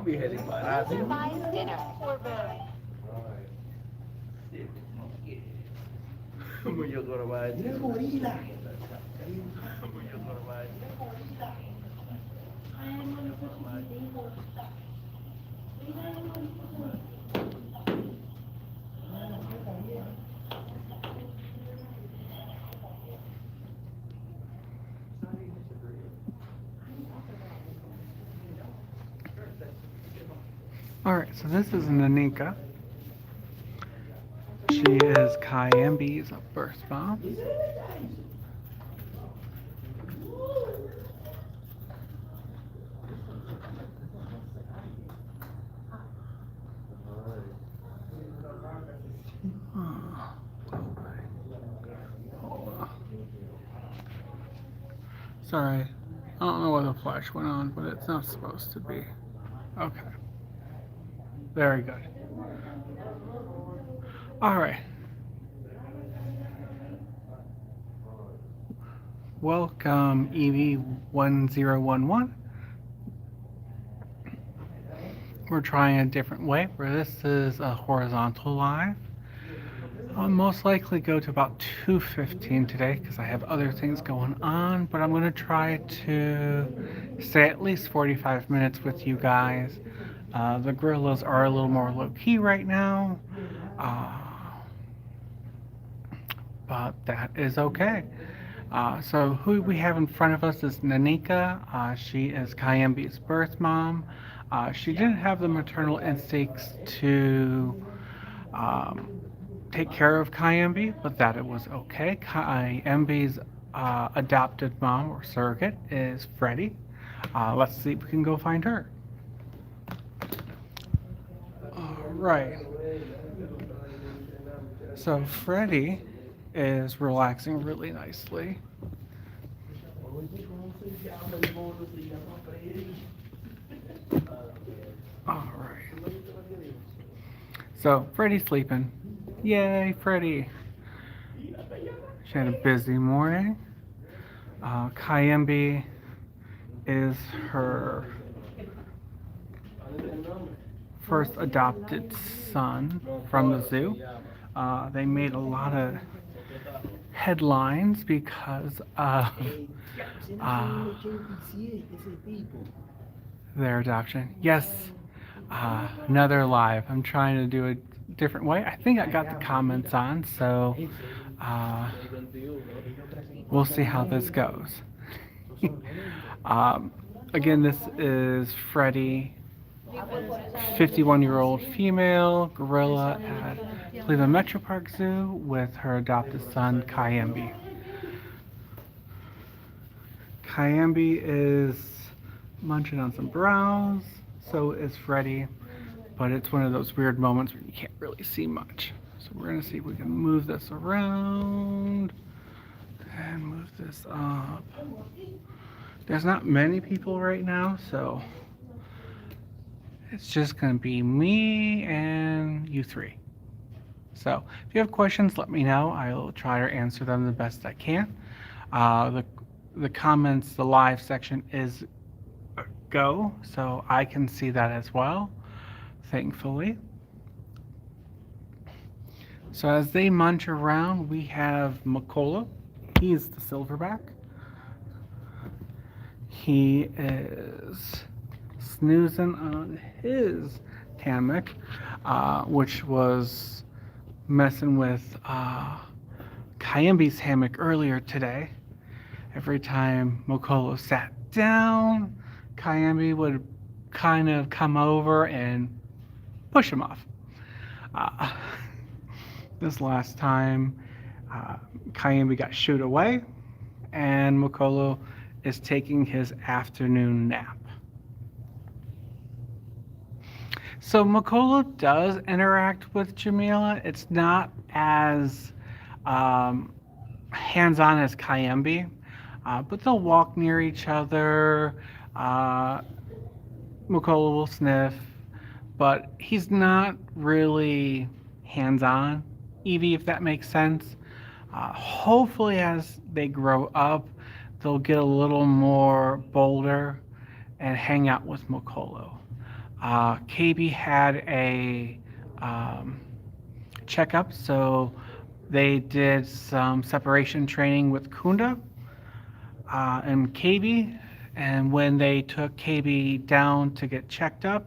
Buy dinner for Barry. Alright, so this is Nanika. She is Kyambi's birth mom. Sorry, I don't know why the flash went on, but it's not supposed to be. Okay. Very good. Alright. Welcome, EV1011. We're trying a different way, where this is a horizontal live. I'll most likely go to about 2:15 today because I have other things going on, but I'm going to try to stay at least 45 minutes with you guys. The gorillas are a little more low-key right now, but that is okay. So who we have in front of us is Nanika. She is Kyambi's birth mom. She didn't have the maternal instincts to take care of Kyambi, but that it was okay. Kyambi's adopted mom or surrogate is Freddie. Let's see if we can go find her. Alright. So Freddie is relaxing really nicely. Alright. So Freddie's sleeping. Yay, Freddie. She had a busy morning. Kyambi is her first adopted son from the zoo. They made a lot of headlines because of their adoption. Yes, another live. I'm trying to do a different way. I think I got the comments on, so we'll see how this goes. Again, this is Freddie, 51-year-old female gorilla at Cleveland Metro Park Zoo with her adopted son, Kyambi. Kyambi is munching on some browse, so is Freddie, but it's one of those weird moments where you can't really see much. So we're going to see if we can move this around and move this up. There's not many people right now, so it's just going to be me and you three. So if you have questions, let me know. I will try to answer them the best I can. The comments, the live section is go, so I can see that as well, thankfully. So as they munch around, we have Makola. He's the silverback. He is snoozing on his hammock, which was messing with Kyambi's hammock earlier today. Every time Makola sat down, Kyambi would kind of come over and push him off. This last time, Kyambi got shooed away, and Makola is taking his afternoon nap. So Makola does interact with Jamila. It's not as hands-on as Kyambi, but they'll walk near each other. Makola will sniff, but he's not really hands-on, Evie, if that makes sense. Hopefully as they grow up, they'll get a little more bolder and hang out with Makola. KB had a um, checkup, so they did some separation training with Kunda and KB. And when they took KB down to get checked up,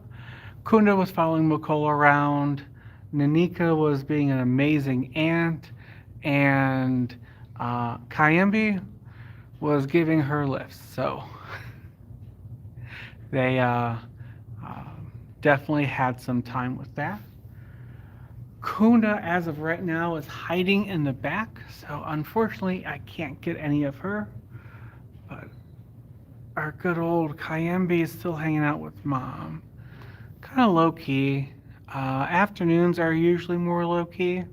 Kunda was following Makola around. Nanika was being an amazing aunt, and Kayembe was giving her lifts. So they uh, definitely had some time with that. Kunda, as of right now, is hiding in the back, so unfortunately, I can't get any of her. But our good old Kayembe is still hanging out with mom. Kind of low key. Afternoons are usually more low key,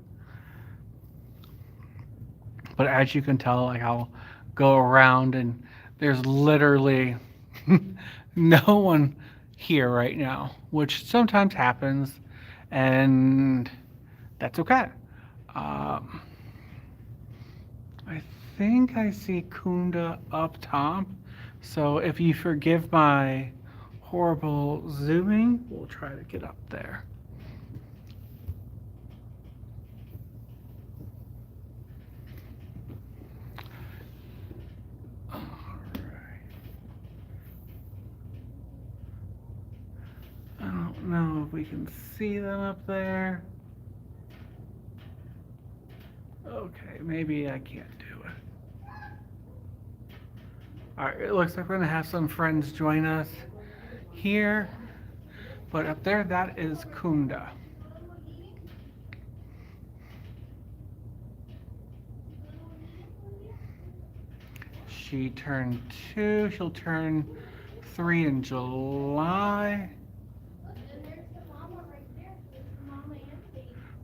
but as you can tell, like I'll go around and there's literally no one here right now, which sometimes happens, and that's okay. Um, I think I see Kunda up top, so if you forgive my horrible zooming, we'll try to get up there. I don't know if we can see them up there. Okay, maybe I can't do it. Alright, it looks like we're gonna have some friends join us here. But up there, that is Kunda. She turned 2. She'll turn 3 in July.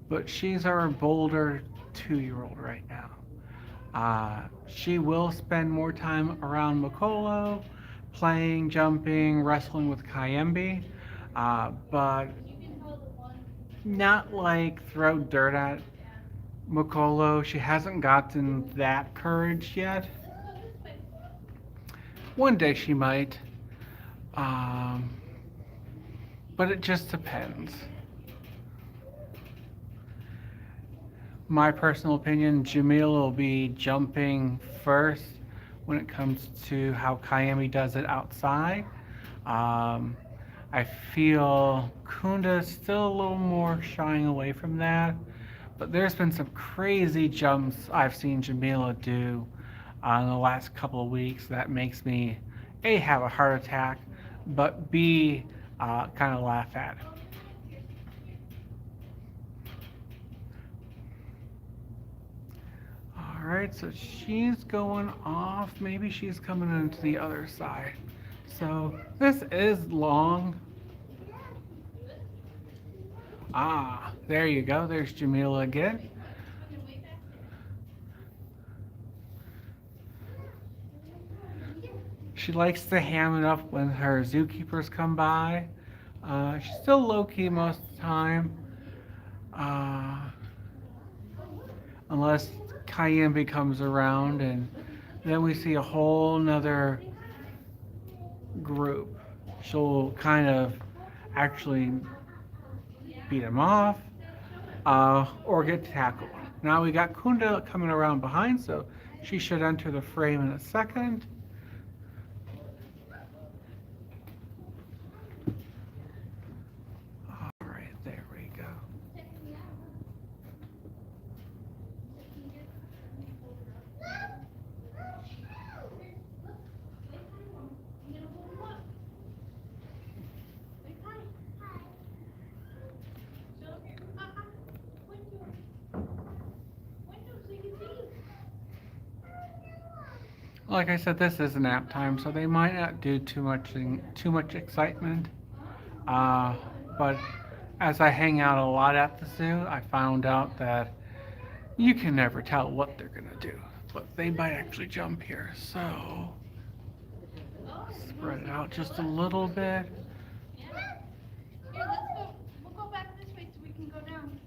But she's our bolder 2-year-old right now. She will spend more time around Makolo, playing, jumping, wrestling with Kayembe, but not like throw dirt at Makolo. She hasn't gotten that courage yet. One day she might, um, but it just depends. My personal opinion, Jamil will be jumping first when it comes to how Kayemi does it outside. Um, I feel Kunda's still a little more shying away from that, but there's been some crazy jumps I've seen Jamila do in the last couple of weeks that makes me A, have a heart attack, but B, kind of laugh at. Alright, so she's going off. Maybe she's coming into the other side. So this is long. Ah, there you go. There's Jamila again. She likes to ham it up when her zookeepers come by. She's still low-key most of the time. Uh, unless Kayembe comes around, and then we see a whole nother group. She'll kind of actually beat him off or get tackled. Now we got Kunda coming around behind, so she should enter the frame in a second. All right, there we go. Like I said, this is nap time, so they might not do too much excitement. Uh, but as I hang out a lot at the zoo, I found out that you can never tell what they're gonna do, but they might actually jump here. So spread it out just a little bit. Here, let's go. We'll go back this way so we can go down.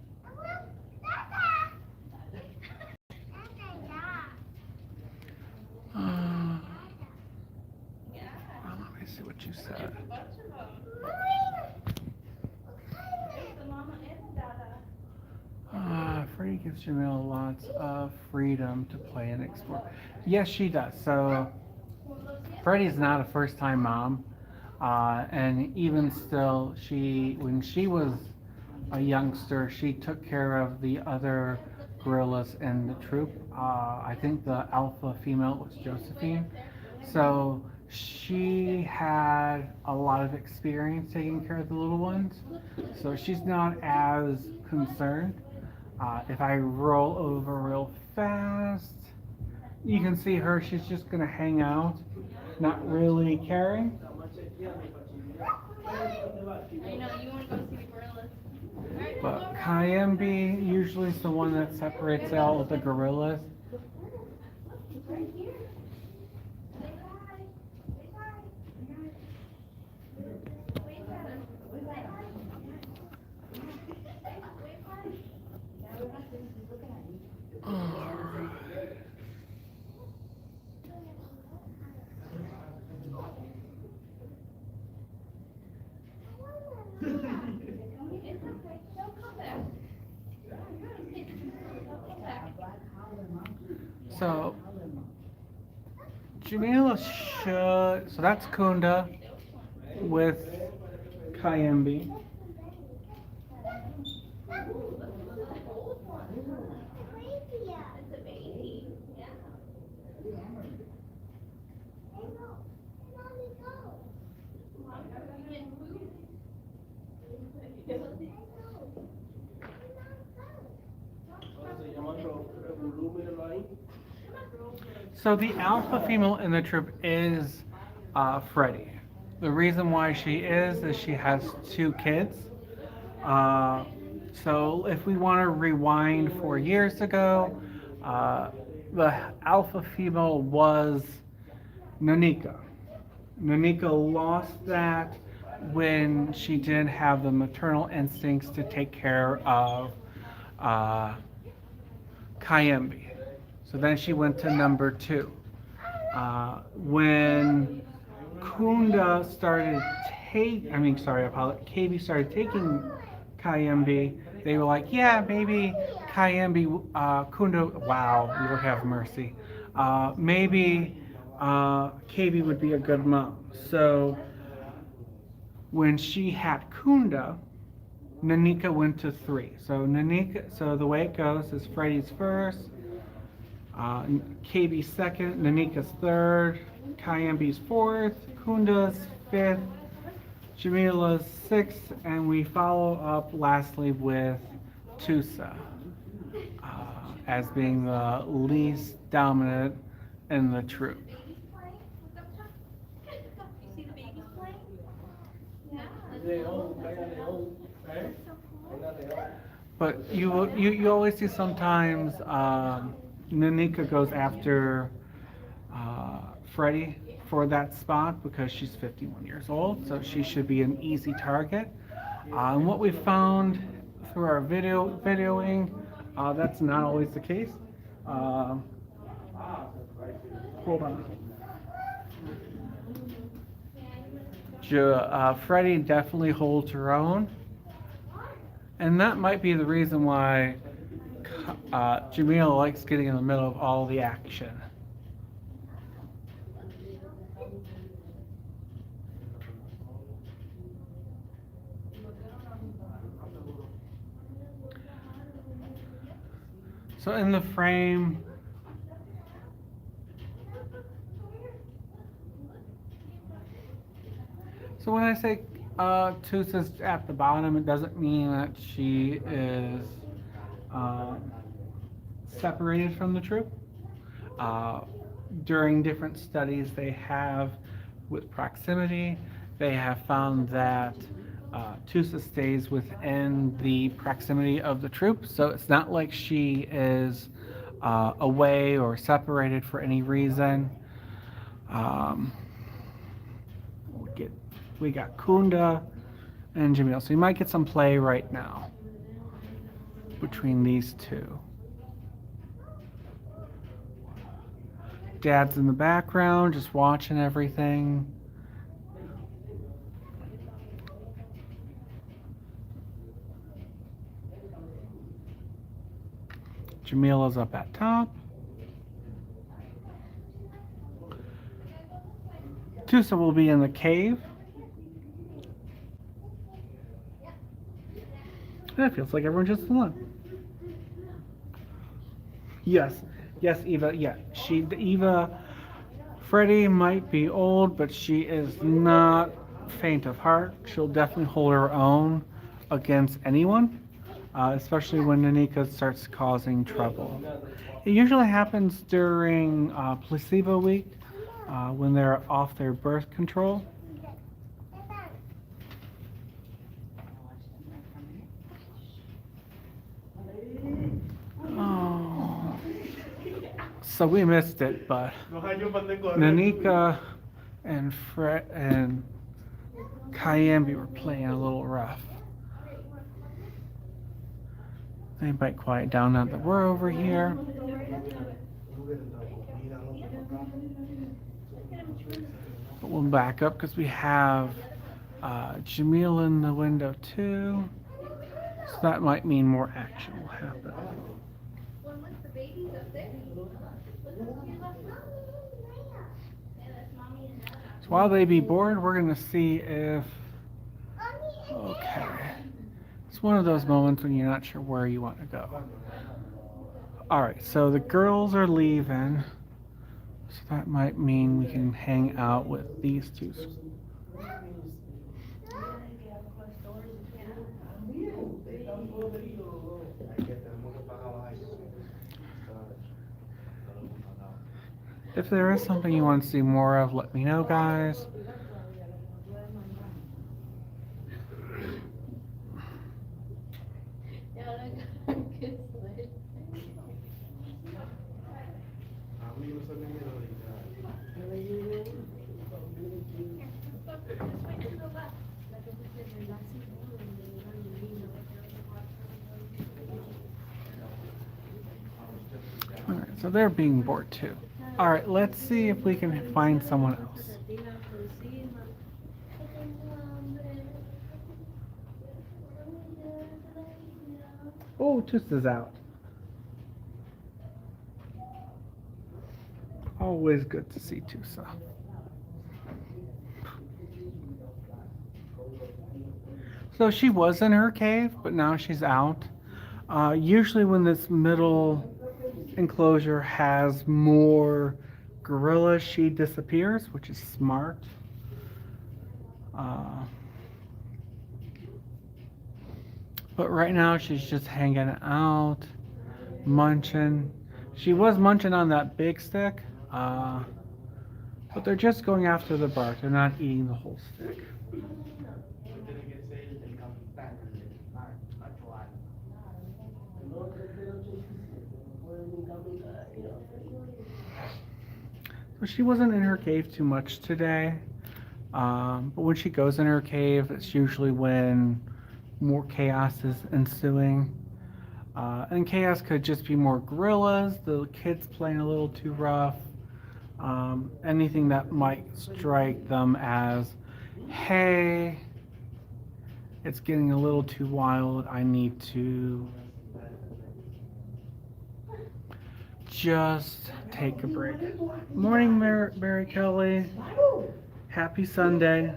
Well, let me see what you said. gives Jamila lots of freedom to play and explore. Yes, she does. So Freddie's not a first-time mom, and even still, when she was a youngster, she took care of the other gorillas in the troop. I think the alpha female was Josephine. So she had a lot of experience taking care of the little ones. So she's not as concerned. If I roll over real fast, you can see her. She's just going to hang out, not really caring. I know, you want to go see the gorillas. But Kayembe usually is the one that separates out with the gorillas. So, Jamila should. So that's Kunda with Kayembe. So the alpha female in the troop is Freddie. The reason why she is she has two kids. So if we want to rewind 4 years ago, the alpha female was Nanika. Nanika lost that when she didn't have the maternal instincts to take care of Kayembe. So then she went to number 2. When Kunda started KB started taking Kayembe, they were like, yeah, maybe Kayembe, Kunda, wow, Lord have mercy. Maybe KB would be a good mom. So when she had Kunda, Nanika went to 3. So the way it goes is Freddie's first, KB's second, Nanika's third, Kayembe's fourth, Kunda's fifth, Jamila's sixth, and we follow up lastly with Tusa as being the least dominant in the troop. But you always see sometimes Nanika goes after Freddie for that spot because she's 51 years old, so she should be an easy target. And what we found through our videoing, that's not always the case. Hold on. Freddie definitely holds her own, and that might be the reason why Jamila likes getting in the middle of all the action. So in the frame, so when I say Tusa's at the bottom, it doesn't mean that she is separated from the troop. During different studies they have with proximity, they have found that Tusa stays within the proximity of the troop, so it's not like she is away or separated for any reason. We got Kunda and Jamil, so you might get some play right now between these two. Dad's in the background, just watching everything. Jamila's up at top. Tusa will be in the cave. And it feels like everyone just won. Yes, yes, Eva. Yeah, Eva. Freddie might be old, but she is not faint of heart. She'll definitely hold her own against anyone, especially when Nanika starts causing trouble. It usually happens during placebo week when they're off their birth control. Oh, so we missed it, but Nanika and Fred and Kayambi were playing a little rough. They might quiet down now that we're over here. But we'll back up because we have Jamil in the window too. So that might mean more action will happen. So while they be bored, we're going to see if... Okay. It's one of those moments when you're not sure where you want to go. Alright, so the girls are leaving. So that might mean we can hang out with these two. If there is something you want to see more of, let me know, guys. Alright, so they're being bored too. Alright, let's see if we can find someone else. Oh, Tusa's out. Always good to see Tusa. So she was in her cave, but now she's out. Usually when this middle enclosure has more gorillas, she disappears, which is smart. But right now she's just hanging out, munching. She was munching on that big stick, but they're just going after the bark. They're not eating the whole stick. So she wasn't in her cave too much today, but when she goes in her cave, it's usually when more chaos is ensuing. And chaos could just be more gorillas, the kids playing a little too rough, anything that might strike them as, hey, it's getting a little too wild, I need to just take a break. Morning, Mary Kelly. Happy Sunday.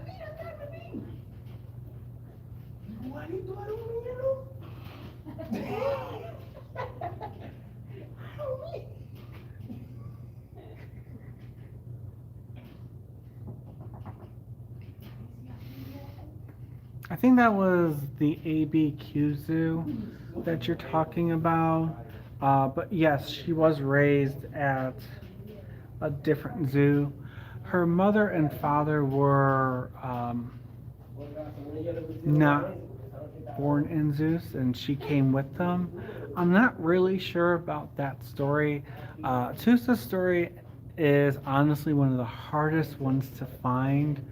I think that was the ABQ zoo that you're talking about. But yes, she was raised at a different zoo. Her mother and father were not born in zoos, and she came with them. I'm not really sure about that story. Tusa's story is honestly one of the hardest ones to find.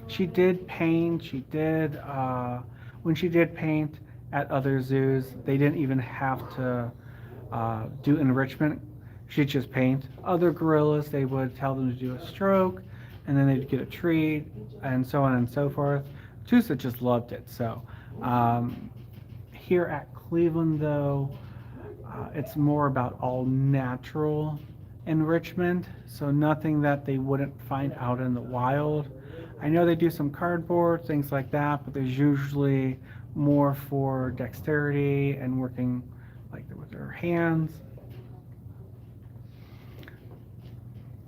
She did paint. When she did paint at other zoos, they didn't even have to do enrichment. She'd just paint. Other gorillas, they would tell them to do a stroke, and then they'd get a treat, and so on and so forth. Tusa just loved it. So here at Cleveland, though, It's more about all natural enrichment, so nothing that they wouldn't find out in the wild. I know they do some cardboard, things like that, but there's usually more for dexterity and working like with their hands.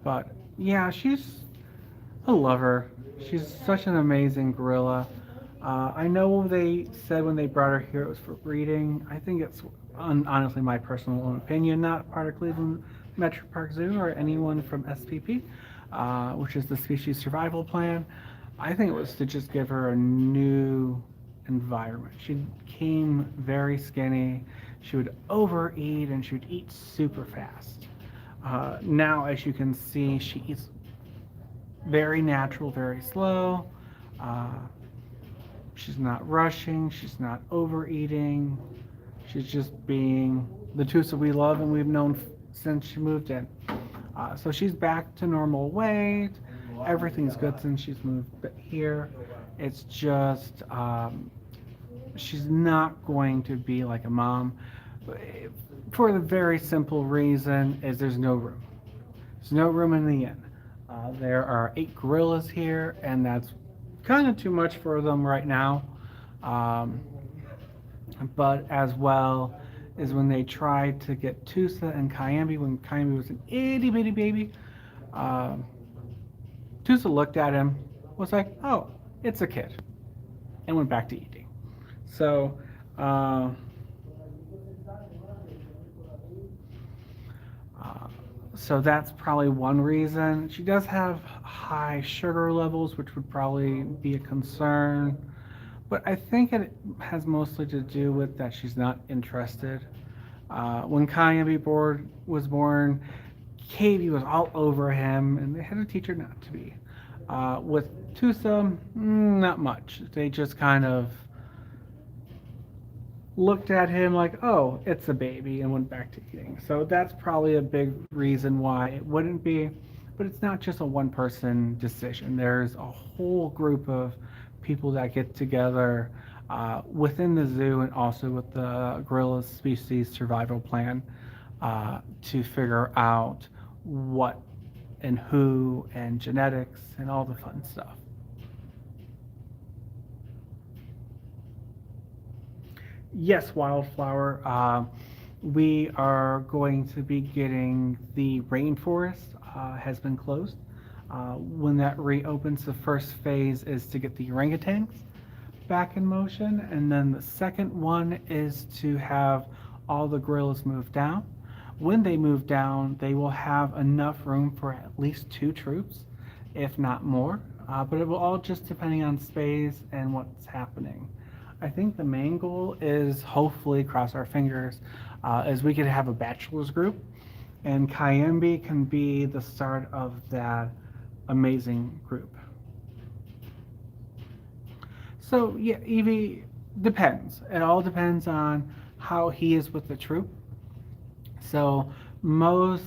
But yeah, she's a lover. She's such an amazing gorilla. I know they said when they brought her here it was for breeding. I think it's honestly my personal opinion, not part of Cleveland Metro Park Zoo or anyone from SPP, which is the Species Survival Plan. I think it was to just give her a new environment. She came very skinny. She would overeat and she would eat super fast. Now, as you can see, she eats very natural, very slow. Uh, she's not rushing. She's not overeating. She's just being the Tusa we love and we've known since she moved in. So she's back to normal weight. Everything's good since she's moved here. It's just she's not going to be like a mom for the very simple reason is there's no room. There's no room in the inn. There are 8 gorillas here, and that's kind of too much for them right now. Um, but as well is when they tried to get Tusa and Kyambi when Kyambi was an itty bitty baby. Tusa looked at him, was like, "Oh, it's a kid," and went back to eating. So. Uh, so that's probably one reason. She does have high sugar levels, which would probably be a concern. But I think it has mostly to do with that she's not interested. When Kayambi was born, Katie was all over him, and they had to teach her not to be. With Tusa, not much. They just kind of looked at him like, oh, it's a baby, and went back to eating. So that's probably a big reason why it wouldn't be. But it's not just a one person decision. There's a whole group of people that get together within the zoo and also with the Gorilla Species Survival Plan to figure out what and who and genetics and all the fun stuff. Yes, Wildflower. We are going to be getting the rainforest has been closed. When that reopens, the first phase is to get the orangutans back in motion, and then the second one is to have all the gorillas move down. When they move down, they will have enough room for at least 2 troops, if not more. But it will all just depending on space and what's happening. I think the main goal is hopefully, cross our fingers, is we could have a bachelor's group, and Kayembe can be the start of that amazing group. So yeah, Evie depends. It all depends on how he is with the troop. So most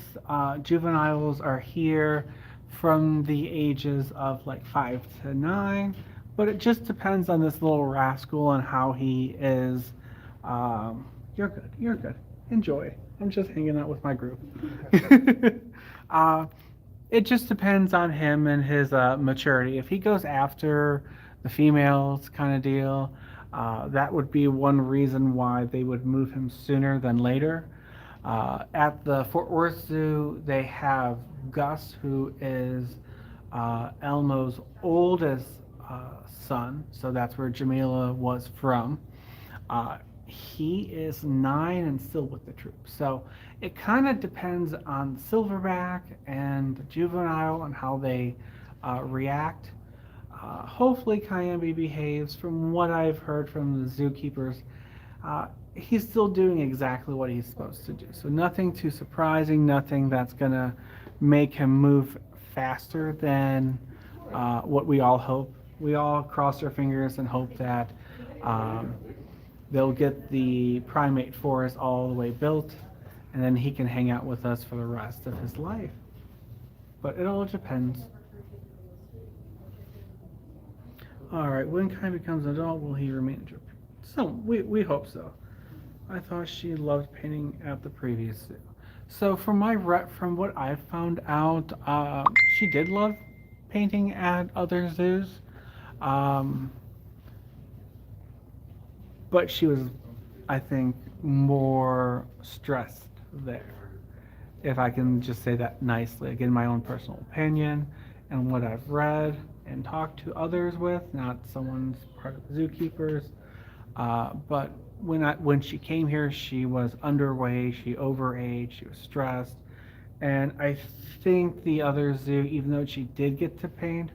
juveniles are here from the ages of like 5 to 9, but it just depends on this little rascal and how he is. You're good. You're good. Enjoy. I'm just hanging out with my group. uh, it just depends on him and his maturity. If he goes after the females kind of deal, that would be one reason why they would move him sooner than later. At the Fort Worth Zoo, they have Gus, who is Elmo's oldest son, so that's where Jamila was from. He is 9 and still with the troop. So it kind of depends on Silverback and the juvenile and how they react. Hopefully Kayambi behaves. From what I've heard from the zookeepers, he's still doing exactly what he's supposed to do. So nothing too surprising, nothing that's going to make him move faster than what we all hope. We all cross our fingers and hope that they'll get the primate forest all the way built, and then he can hang out with us for the rest of his life. But it all depends. All right, when Kai becomes an adult, will he remain a drip? So we hope so. I thought she loved painting at the previous zoo. So from what I've found out, she did love painting at other zoos, um, but she was, I think, more stressed there. If I can just say that nicely, again, my own personal opinion and what I've read and talked to others with, not someone's part of the zookeepers. But when she came here, she was underweight, she overaged, she was stressed, and I think the other zoo, even though she did get to paint,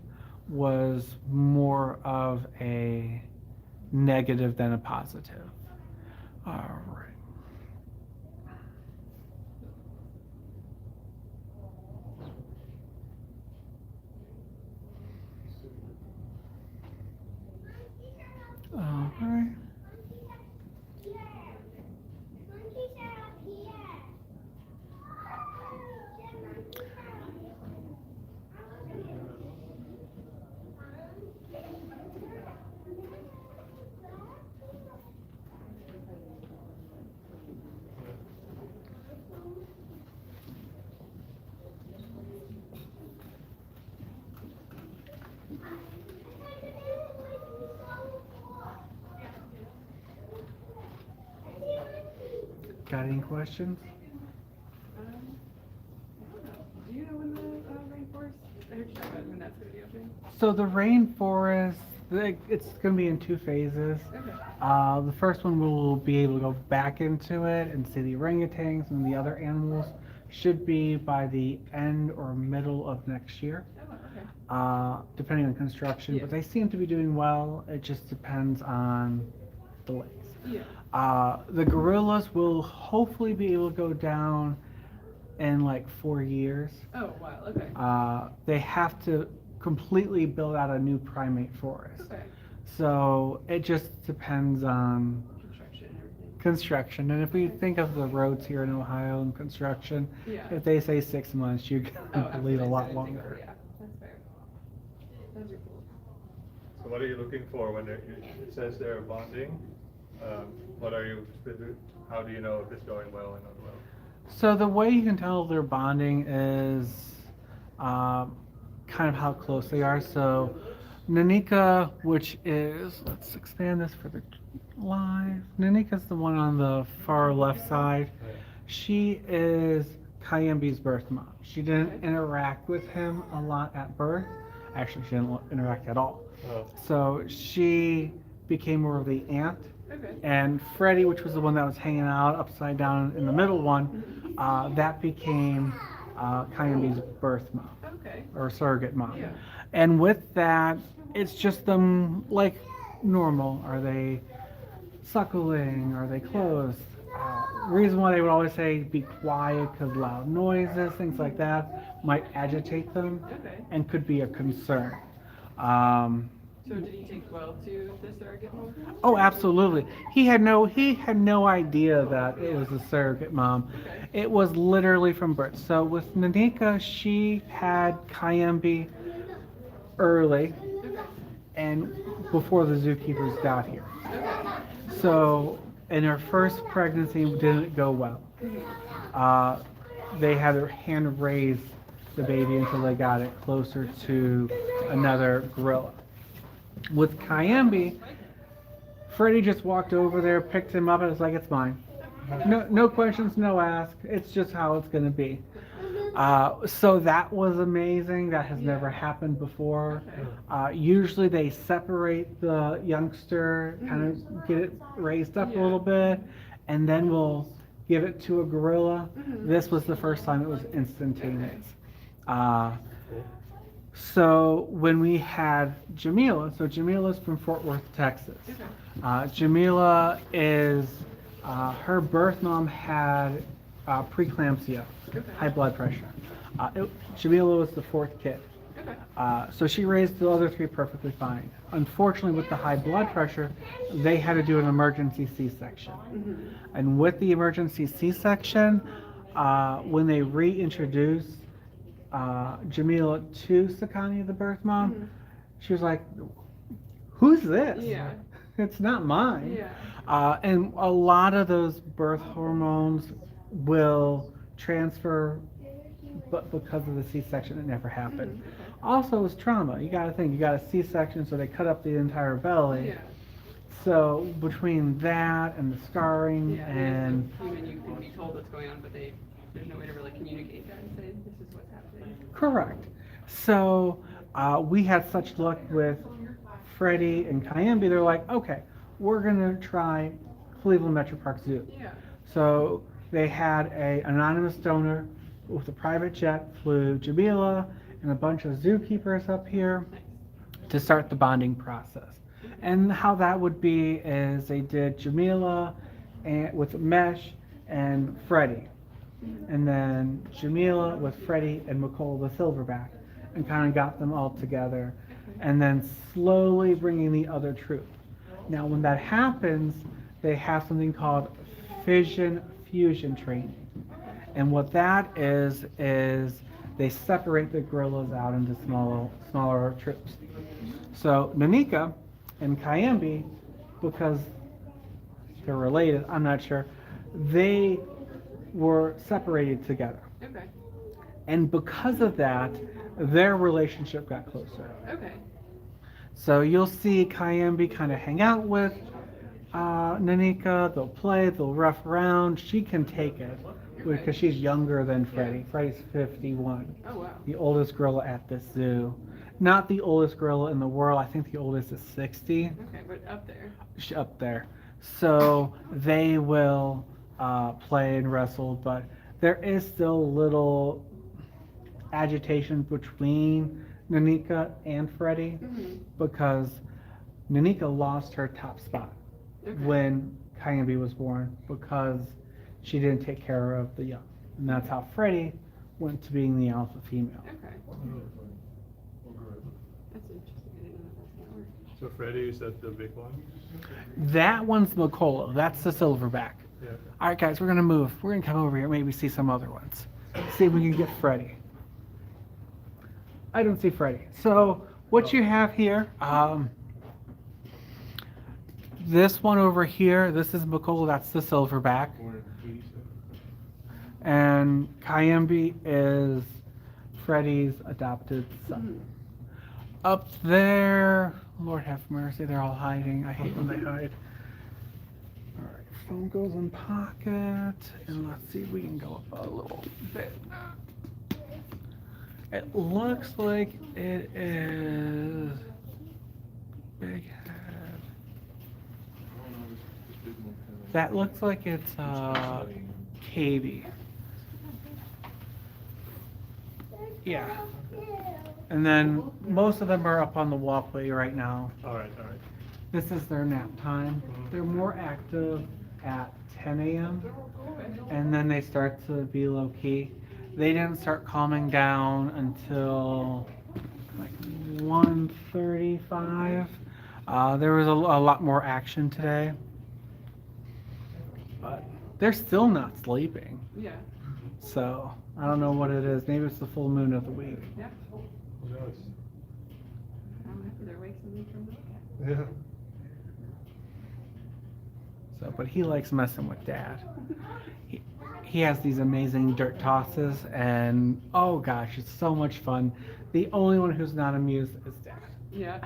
was more of a negative than a positive. All right. All right. Got any questions? I don't know. Do you know when the rainforest? I heard you talk about when that's going to be open. So the rainforest, it's going to be in two phases. Okay. The first one we'll be able to go back into it and see the orangutans and the other animals. Should be by the end or middle of next year, Oh, okay. depending on construction. Yeah. But they seem to be doing well. It just depends on delays. Yeah. The gorillas will hopefully be able to go down in like 4 years. Oh, wow. Okay. They have to completely build out a new primate forest. Okay. So it just depends on Construction and everything. construction. And if we think of the roads here in Ohio and construction, Yeah. if they say 6 months, you Oh, can absolutely. believe a So lot anything longer. over, yeah. That's fair. Those are cool. So what are you looking for when it says they're bonding? What are you, how do you know if it's going well or not well? So the way you can tell they're bonding is kind of how close they are. So Nanika, which is, let's expand this for the live. Nanika's the one on the far left side. She is Kayembe's birth mom. She didn't Okay. interact with him a lot at birth. Actually, she didn't interact at all. Oh. So she became more of the aunt. Okay. And Freddie, which was the one that was hanging out upside down in the middle one, that became Kayembe's birth mom Okay. or surrogate mom. Yeah. And with that, it's just them like normal. Are they suckling? Are they closed? Reason why they would always say be quiet because loud noises, things like that, might agitate them Okay. and could be a concern. So did he take well to the surrogate mom? Oh, absolutely. He had no idea that it was a surrogate mom. Okay. It was literally from birth. So with Nanika, she had Kayembe early Okay. and before the zookeepers got here. Okay. So in her first pregnancy didn't go well. They had their hand raise the baby until they got it closer to another gorilla. With Kayembe, Freddie just walked over there, picked him up, and was like, "It's mine. No questions, no ask. It's just how it's going to be." So that was amazing. That has never happened before. Usually they separate the youngster, kind of get it raised up a little bit, and then we'll give it to a gorilla. This was the first time it was instantaneous. So when we had Jamila, so Jamila's from Fort Worth, Texas. Jamila is, her birth mom had preeclampsia, high blood pressure. Jamila was the fourth kid. So she raised the other three perfectly fine. Unfortunately, with the high blood pressure, they had to do an emergency C-section. And with the emergency C-section, when they reintroduced Jamila to Sakani, the birth mom, she was like, "Who's this?" Yeah. It's not mine. Yeah. And a lot of those birth hormones will transfer, but because of the C-section, it never happened. Mhm, okay. Also, it's trauma. You got to think, you got a C-section, so they cut up the entire belly. Yeah. So between that and the scarring Yeah. and As a human, you can be told what's going on, but there's no way to really communicate that and say this is what's happening. correct. So we had such luck with Freddie and Cayambi. They're like, okay, we're gonna try Cleveland Metro Park Zoo. Yeah. So they had a anonymous donor with a private jet, flew Jamila and a bunch of zookeepers up here Nice. to start the bonding process. And how that would be is they did Jamila and with Mesh and Freddie, and then Jamila with Freddie and McCall the Silverback, and kind of got them all together, and then slowly bringing the other troop. Now, when that happens, they have something called fission fusion training, and what that is they separate the gorillas out into smaller troops. So Nanika and Cayambi, because they're related, I'm not sure, they were separated together. Okay. And because of that, their relationship got closer. Okay. So you'll see Cayambi kind of hang out with Nanika, they'll play, they'll rough around. She can take it because she's younger than Freddie. Freddie's 51, Oh wow. the oldest gorilla at this zoo. Not the oldest gorilla in the world, I think the oldest is 60. Okay, but up there. Up there. So they will play and wrestle, but there is still little agitation between Nanika and Freddie Mhm. because Nanika lost her top spot Okay. when Cayambi was born because she didn't take care of the young. And that's how Freddie went to being the alpha female. Okay. That's interesting. I didn't know that's how it worked. So Freddie, is that the big one? That one's Makolo. That's the silverback. Yeah. All right, guys, we're gonna move. We're gonna come over here, maybe see some other ones. See if we can get Freddie. I don't see Freddie. So what you have here, this one over here, this is Makolo. That's the silverback, and Cayambi is Freddie's adopted son. Up there, Lord have mercy, they're all hiding. I hate when they hide. All right, phone goes in pocket, and let's see if we can go up a little bit. It looks like it is big head. That looks like it's Katie. Yeah. And then most of them are up on the walkway right now. All right, all right. This is their nap time. They're more active at 10 a.m. and then they start to be low key. They didn't start calming down until like 1:35. There was a lot more action today, but they're still not sleeping. Yeah. So I don't know what it is. Maybe it's the full moon of the week. Yeah. Who knows? I'm happy they're awake so we can look at. Yeah. So, but he likes messing with Dad. He has these amazing dirt tosses, and oh gosh, it's so much fun. The only one who's not amused is Dad. Yeah.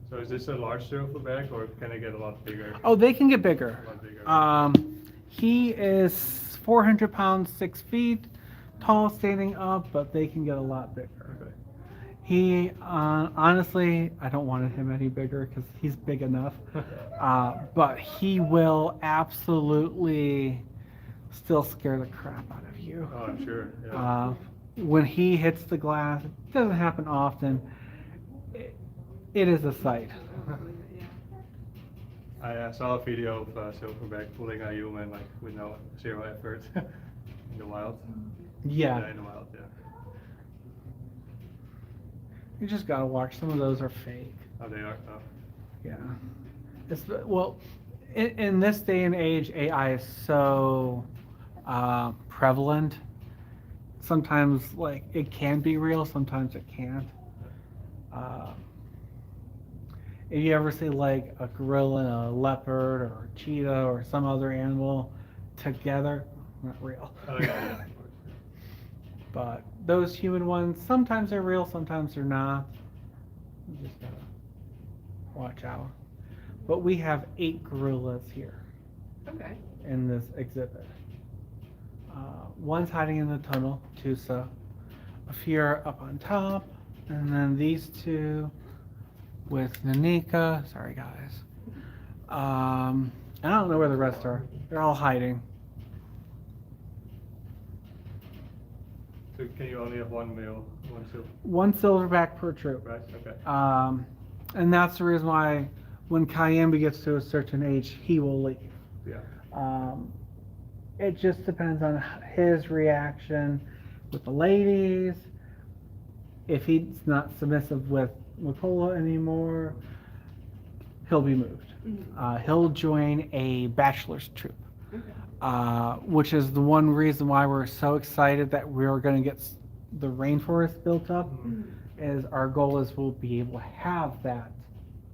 So is this a large silverback, or can it get a lot bigger? Oh, they can get bigger. A lot bigger. He is 400 pounds, 6 feet tall standing up, but they can get a lot bigger. Okay. He, honestly, I don't want him any bigger because he's big enough. But he will absolutely still scare the crap out of you. Oh, I'm sure. Yeah. When he hits the glass, it doesn't happen often. It is a sight. Yeah. I saw a video of silverback pulling a human like with no zero effort in the wild. Yeah. In the wild, yeah. You just gotta watch. Some of those are fake. Oh, they are. Oh. Yeah. Well, in this day and age, AI is so prevalent. Sometimes, like, it can be real. Sometimes it can't. if you ever see like a gorilla and a leopard or a cheetah or some other animal together, not real. Oh, yeah. But those human ones, sometimes they're real, sometimes they're not. You just gotta watch out. But we have 8 gorillas here Okay. in this exhibit. One's hiding in the tunnel, Tusa. A few are up on top, and then these 2 with Nanika. Sorry, guys. I don't know where the rest are. They're all hiding. So can you only have one male, one silver? 1 silverback per troop. Right, okay. And that's the reason why when Kayambi gets to a certain age, he will leave. Yeah. It just depends on his reaction with the ladies. If he's not submissive with Makola anymore, he'll be moved. He'll join a bachelor's troop, Okay. which is the one reason why we're so excited that we're going to get the rainforest built up. Is our goal is we'll be able to have that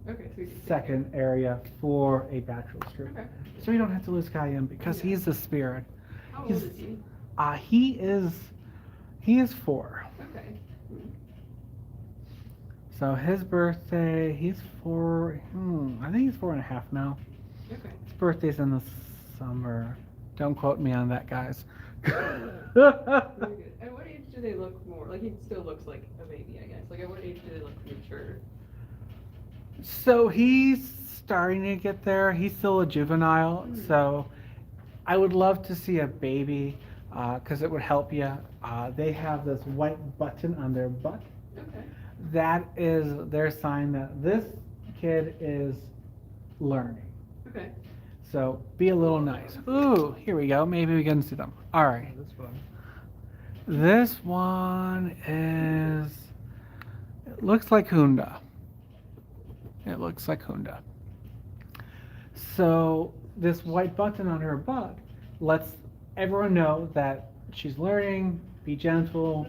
Okay, so you can second area for a bachelor's troop. Okay. So we don't have to lose Kayam because Yeah. he's the spirit. How He's- old is he? He is 4. Okay. So his birthday, he's 4. I think he's 4.5 now. Okay. His birthday's in the summer. Don't quote me on that, guys. Very good. At what age do they look more? Like he still looks like a baby, I guess. Like at what age do they look mature? So he's starting to get there. He's still a juvenile. So I would love to see a baby because it would help you. They have this white button on their butt. Okay. That is their sign that this kid is learning. Okay. So be a little nice. Ooh, here we go. Maybe we can see them. All right. That's fun. This one is. It looks like Hunda. It looks like Hunda. So this white button on her butt lets everyone know that she's learning. Be gentle.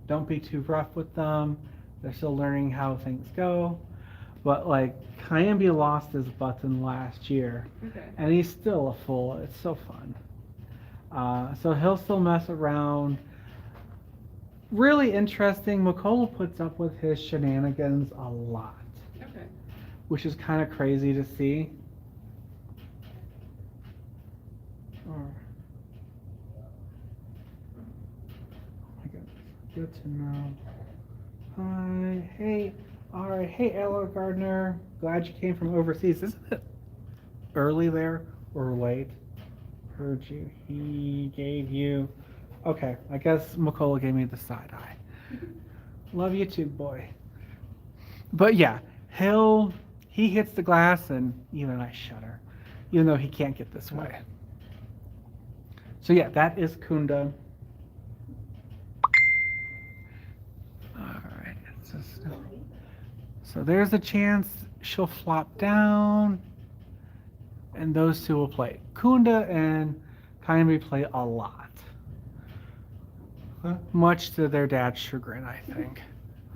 Don't be too rough with them. They're still learning how things go. But like Kayambi lost his button last year, Okay. and he's still a fool. It's so fun. So he'll still mess around. Really interesting. Makola puts up with his shenanigans a lot, Okay. which is kind of crazy to see. Oh my goodness. Good to know. Hi. Hey. All right. Hey, Ella Gardner. Glad you came from overseas. Isn't it early there or late? Heard you. He gave you. Okay. I guess Makola gave me the side eye. Love you too, boy. But yeah, he hits the glass and even I shudder, even though he can't get this way. So yeah, that is Kunda. Alright, so there's a chance she'll flop down and those 2 will play. Kunda and Kayambi play a lot. Much to their dad's chagrin, I think.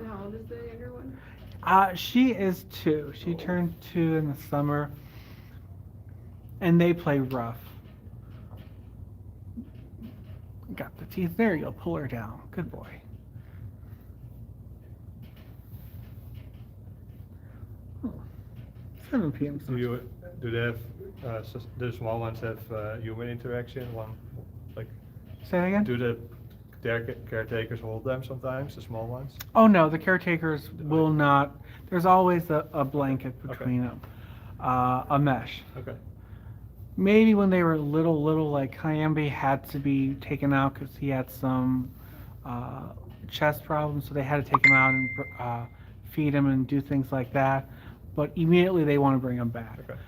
How old is the younger one? She is 2. She turned 2 in the summer. And they play rough. Got the teeth. There you go. Pull her down. Good boy. Oh, 7 p.m. Do they have, the small ones have human interaction? Like, Say that again? do the caretakers hold them sometimes, the small ones? Oh no, the caretakers will not. There's always a blanket between them. A mesh. Okay. Maybe when they were little, like Kayambi had to be taken out because he had some chest problems, so they had to take him out and feed him and do things like that. But immediately they want to bring him back. Okay.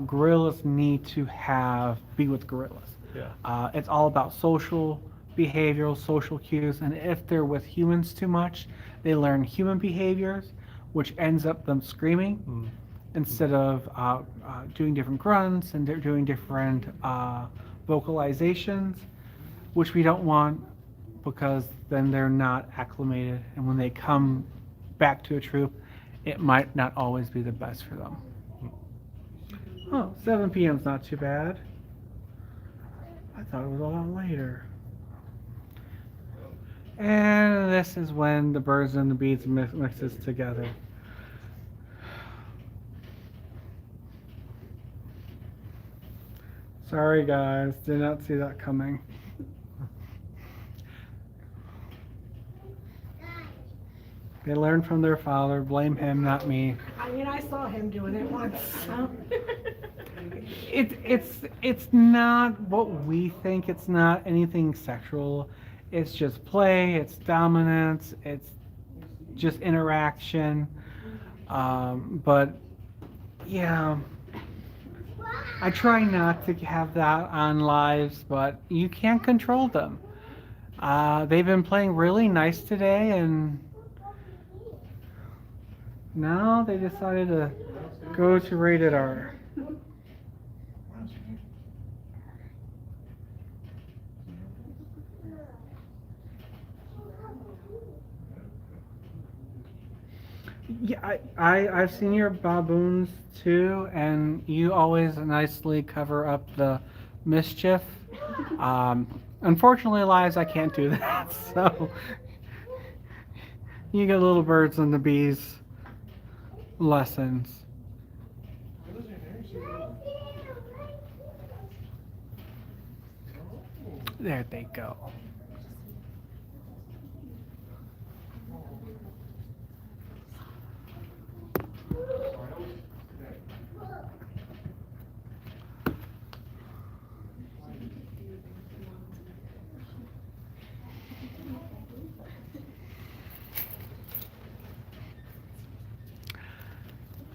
Gorillas need to be with gorillas. Yeah. It's all about behavioral, social cues, and if they're with humans too much, they learn human behaviors, which ends up them screaming instead of doing different grunts and they're doing different vocalizations, which we don't want because then they're not acclimated, and when they come back to a troop, it might not always be the best for them. Oh, 7 p.m. is not too bad. I thought it was a lot later. And this is when the birds and the bees mixes together. Sorry guys, did not see that coming. They learned from their father, blame him, not me. I mean, I saw him doing it once. So. It's not what we think. It's not anything sexual. It's just play. It's dominance. It's just interaction. But yeah, I try not to have that on lives, but you can't control them. They've been playing really nice today, and now they decided to go to rated R. Yeah, I've seen your baboons too, and you always nicely cover up the mischief. Unfortunately, Lives, I can't do that, so you get little birds and the bees lessons. There they go.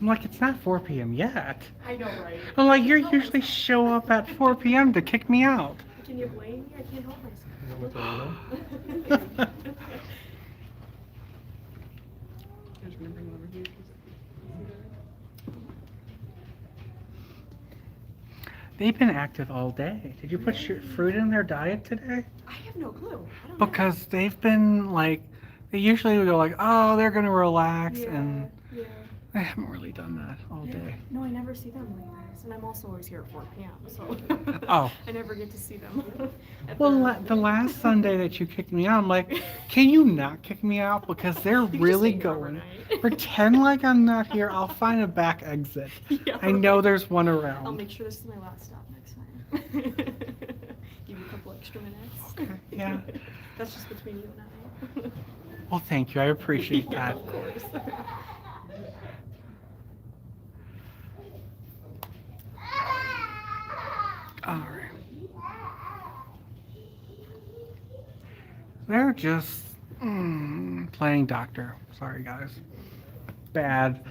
I'm like, it's not 4 p.m. yet. I know, right? I'm like, you usually show up at 4 p.m. to kick me out. Can you blame me? I can't help myself. I'm just gonna bring it over here. They've been active all day. Did you put fruit in their diet today? I have no clue. I don't know. Because they've been like, they usually would go like, oh, they're gonna relax, and yeah. they haven't really done that all day. No, I never see them Levi's, and I'm also always here at 4 p.m. So Oh. I never get to see them. Well, the last Sunday that you kicked me out, I'm like, can you not kick me out? Because they're really going. Pretend like I'm not here. I'll find a back exit. Yeah, I know right. there's one around. I'll make sure this is my last stop next time. Give you a couple extra minutes. Okay, yeah. That's just between you and I. Well, thank you. I appreciate Yeah, that. of course. All right. They're just playing doctor. Sorry, guys. Bad.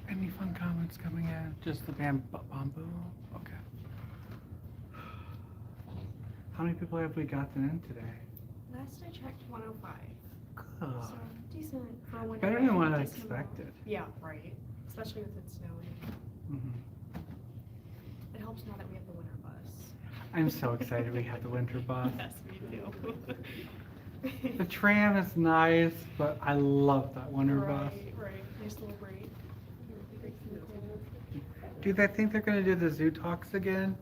Any fun comments coming in? Just the bamboo? Okay. How many people have we gotten in today? Last I checked, 105. Good. So decent for a winter. Better day, than what I decent amount. expected. Yeah, right. Especially with it snowing. Mhm. It helps now that we have the winter bus. I'm so excited we have the winter bus. Yes, me too. The tram is nice, but I love that winter bus. Right. Nice little break. Do they think they're going to do the zoo talks again?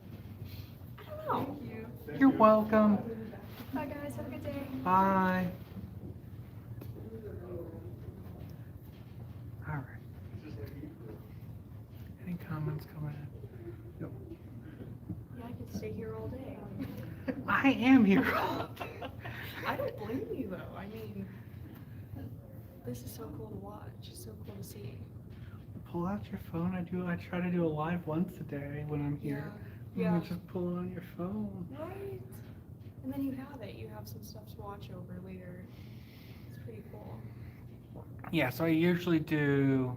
I don't know. You're welcome. Bye guys, have a good day. Bye. All right. Any comments coming in? Nope. Yeah, I could stay here all day. I am here. I don't blame you though. I mean, this is so cool to watch. It's so cool to see. Pull out your phone. I try to do a live once a day when I'm here. Yeah. You just pull it on your phone. Right. And then you have it. You have some stuff to watch over later. It's pretty cool. Yeah, so I usually do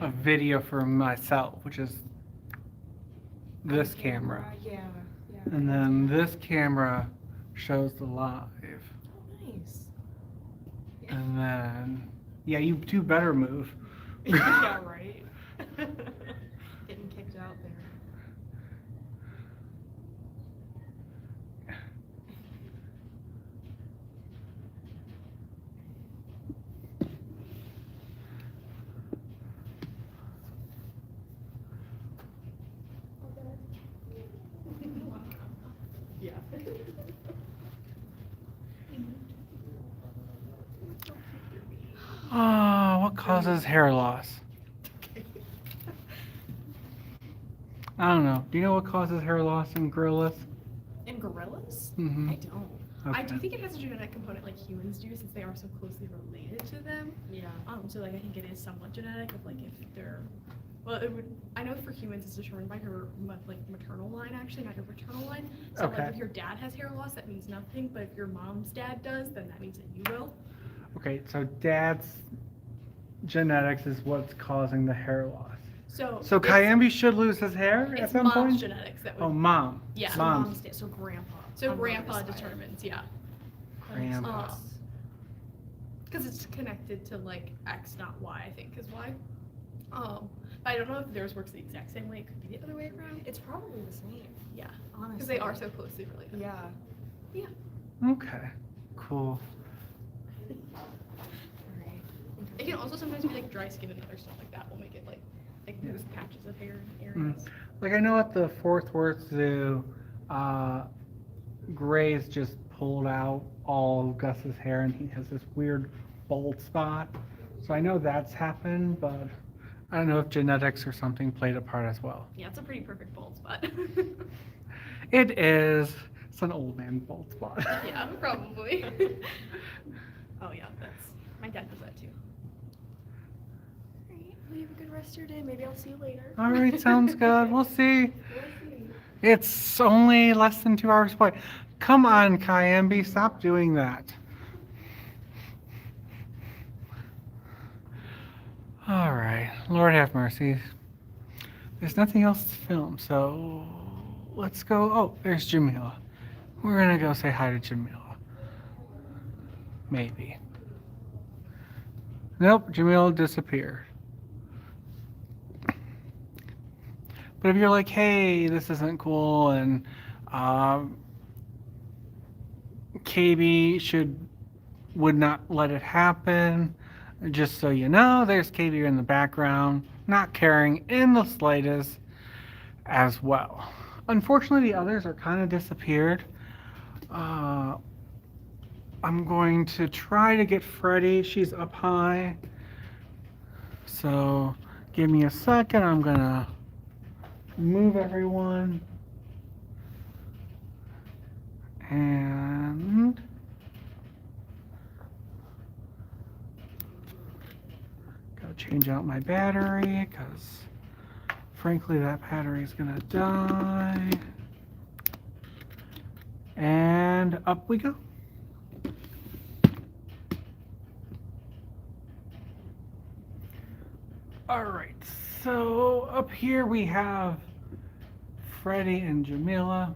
a video for myself, which is this camera. Yeah. And then this camera shows the live. Oh, nice. And then, yeah, you do better move. Yeah, right. It Oh, what causes hair loss? I don't know. Do you know what causes hair loss in gorillas? In gorillas? Mm-hmm. I don't. I do Okay. think it has a genetic component like humans do, since they are so closely related to them. Yeah. So like I think it is somewhat genetic of like if they're, well, it would. I know for humans it's determined by your maternal line actually, not your paternal line. So Okay. like if your dad has hair loss, that means nothing. But if your mom's dad does, then that means that you will. Okay, so dad's genetics is what's causing the hair loss. So So Kayambi should lose his hair at it's some mom's point? genetics that would. Oh, mom. Yeah. So Mom's. mom's dad, so grandpa. So on grandpa mother's side. determines, yeah. Grandpa. Because it's connected to like X, not Y, I think is why. But I don't know if theirs works the exact same way. It could be the other way around. It's probably the same, Yeah, honestly. because they are so closely related. Yeah. Okay, cool. Alright. It can also sometimes be like dry skin and other stuff like that will make it like those patches of hair in areas. Like I know at the Fort Worth Zoo, Gray's just pulled out all of Gus's hair and he has this weird bald spot. So I know that's happened, but I don't know if genetics or something played a part as well. Yeah, it's a pretty perfect bald spot. It is. It's an old man bald spot. Yeah, probably. Oh yeah, my dad does that too. Alright, well you have a good rest of your day. Maybe I'll see you later. All right, sounds good. We'll see. We'll see. It's only less than 2 hours away. Come on, Kayambi, stop doing that. All right, Lord have mercy. There's nothing else to film, so let's go. Oh, there's Jamila. We're gonna go say hi to Jamila. Maybe. Nope, Jamila disappeared. But if you're like, hey, this isn't cool, and KB would not let it happen, just so you know, there's KB in the background, not caring in the slightest as well. Unfortunately, the others are kind of disappeared. I'm going to try to get Freddy. She's up high. So give me a second. I'm going to move everyone. And go change out my battery because frankly that battery is gonna die. And up we go. All right, so up here we have Freddy and Jamila.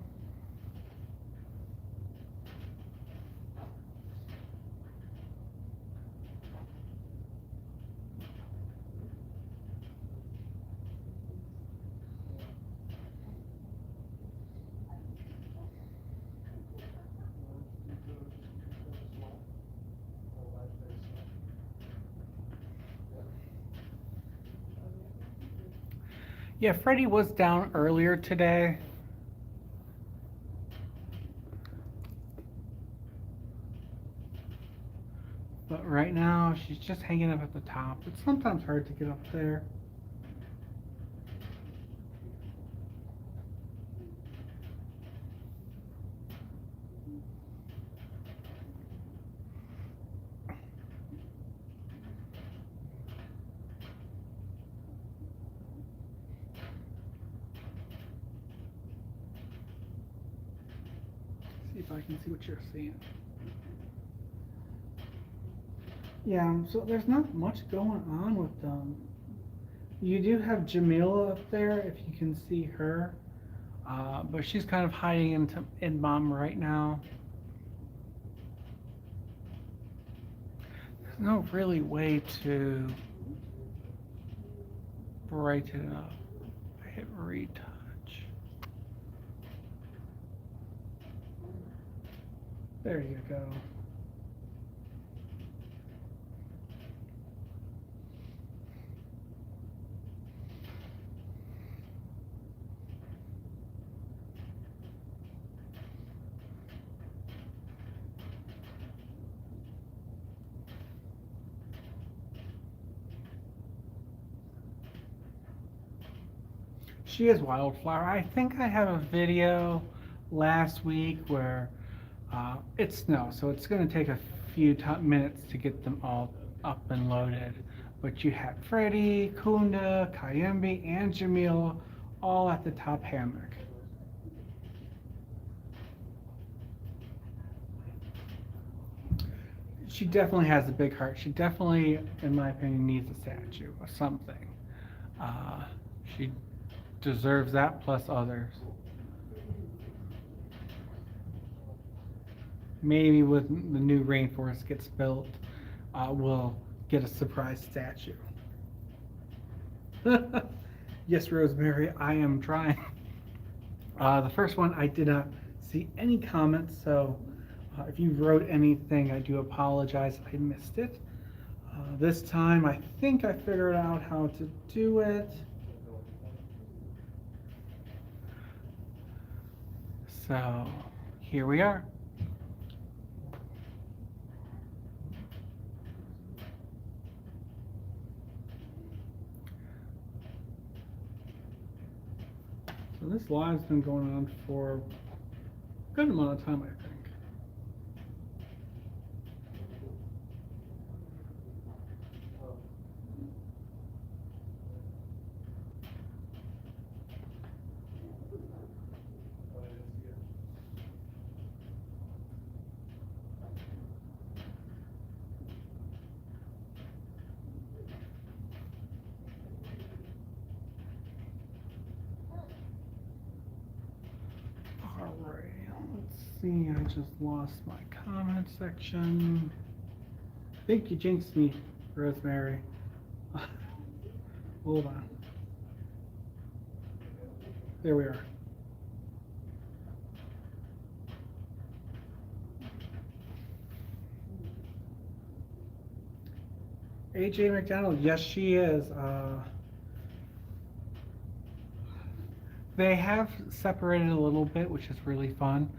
Yeah, Freddy was down earlier today. But right now, she's just hanging up at the top. It's sometimes hard to get up there. See if I can see what you're seeing. Yeah, so there's not much going on with them. You do have Jamila up there, if you can see her. But she's kind of hiding in Mom right now. There's no really way to brighten it up. I hit retouch. There you go. She is Wildflower. I think I have a video last week where it's snow, so it's going to take a few minutes to get them all up and loaded. But you have Freddie, Kunda, Kayembe, and Jamil all at the top hammock. She definitely has a big heart. She definitely, in my opinion, needs a statue or something. She deserves that plus others. Maybe when the new rainforest gets built, we'll get a surprise statue. Yes, Rosemary, I am trying. The first one, I did not see any comments, so if you wrote anything, I do apologize. I missed it. This time, I think I figured out how to do it. So, here we are. So this live's been going on for a good amount of time, I think. Alright, let's see, I just lost my comment section. I think you jinxed me, Rosemary. Hold on. There we are. AJ McDonald, yes she is. They have separated a little bit, which is really fun.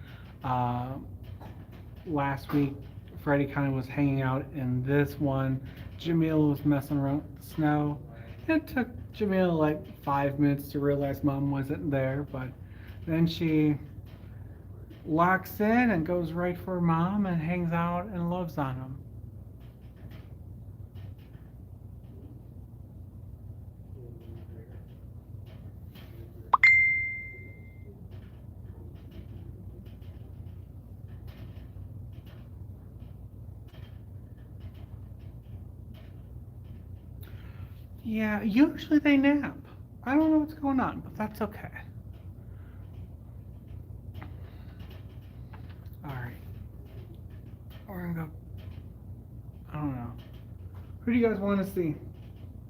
Last week, Freddie kind of was hanging out in this one. Jamil was messing around with the snow. It took Jamil like 5 minutes to realize Mom wasn't there, but then she locks in and goes right for Mom and hangs out and loves on him. Yeah, usually they nap. I don't know what's going on, but that's okay. Alright. We're gonna go. I don't know. Who do you guys want to see?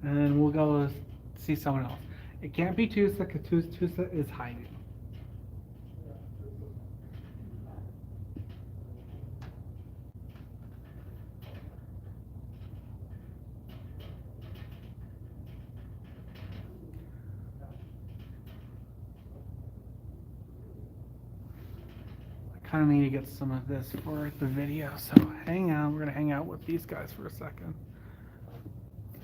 And we'll go see someone else. It can't be Tusa because Tusa is hiding. I kind of need to get some of this for the video, so hang on. We're gonna hang out with these guys for a second.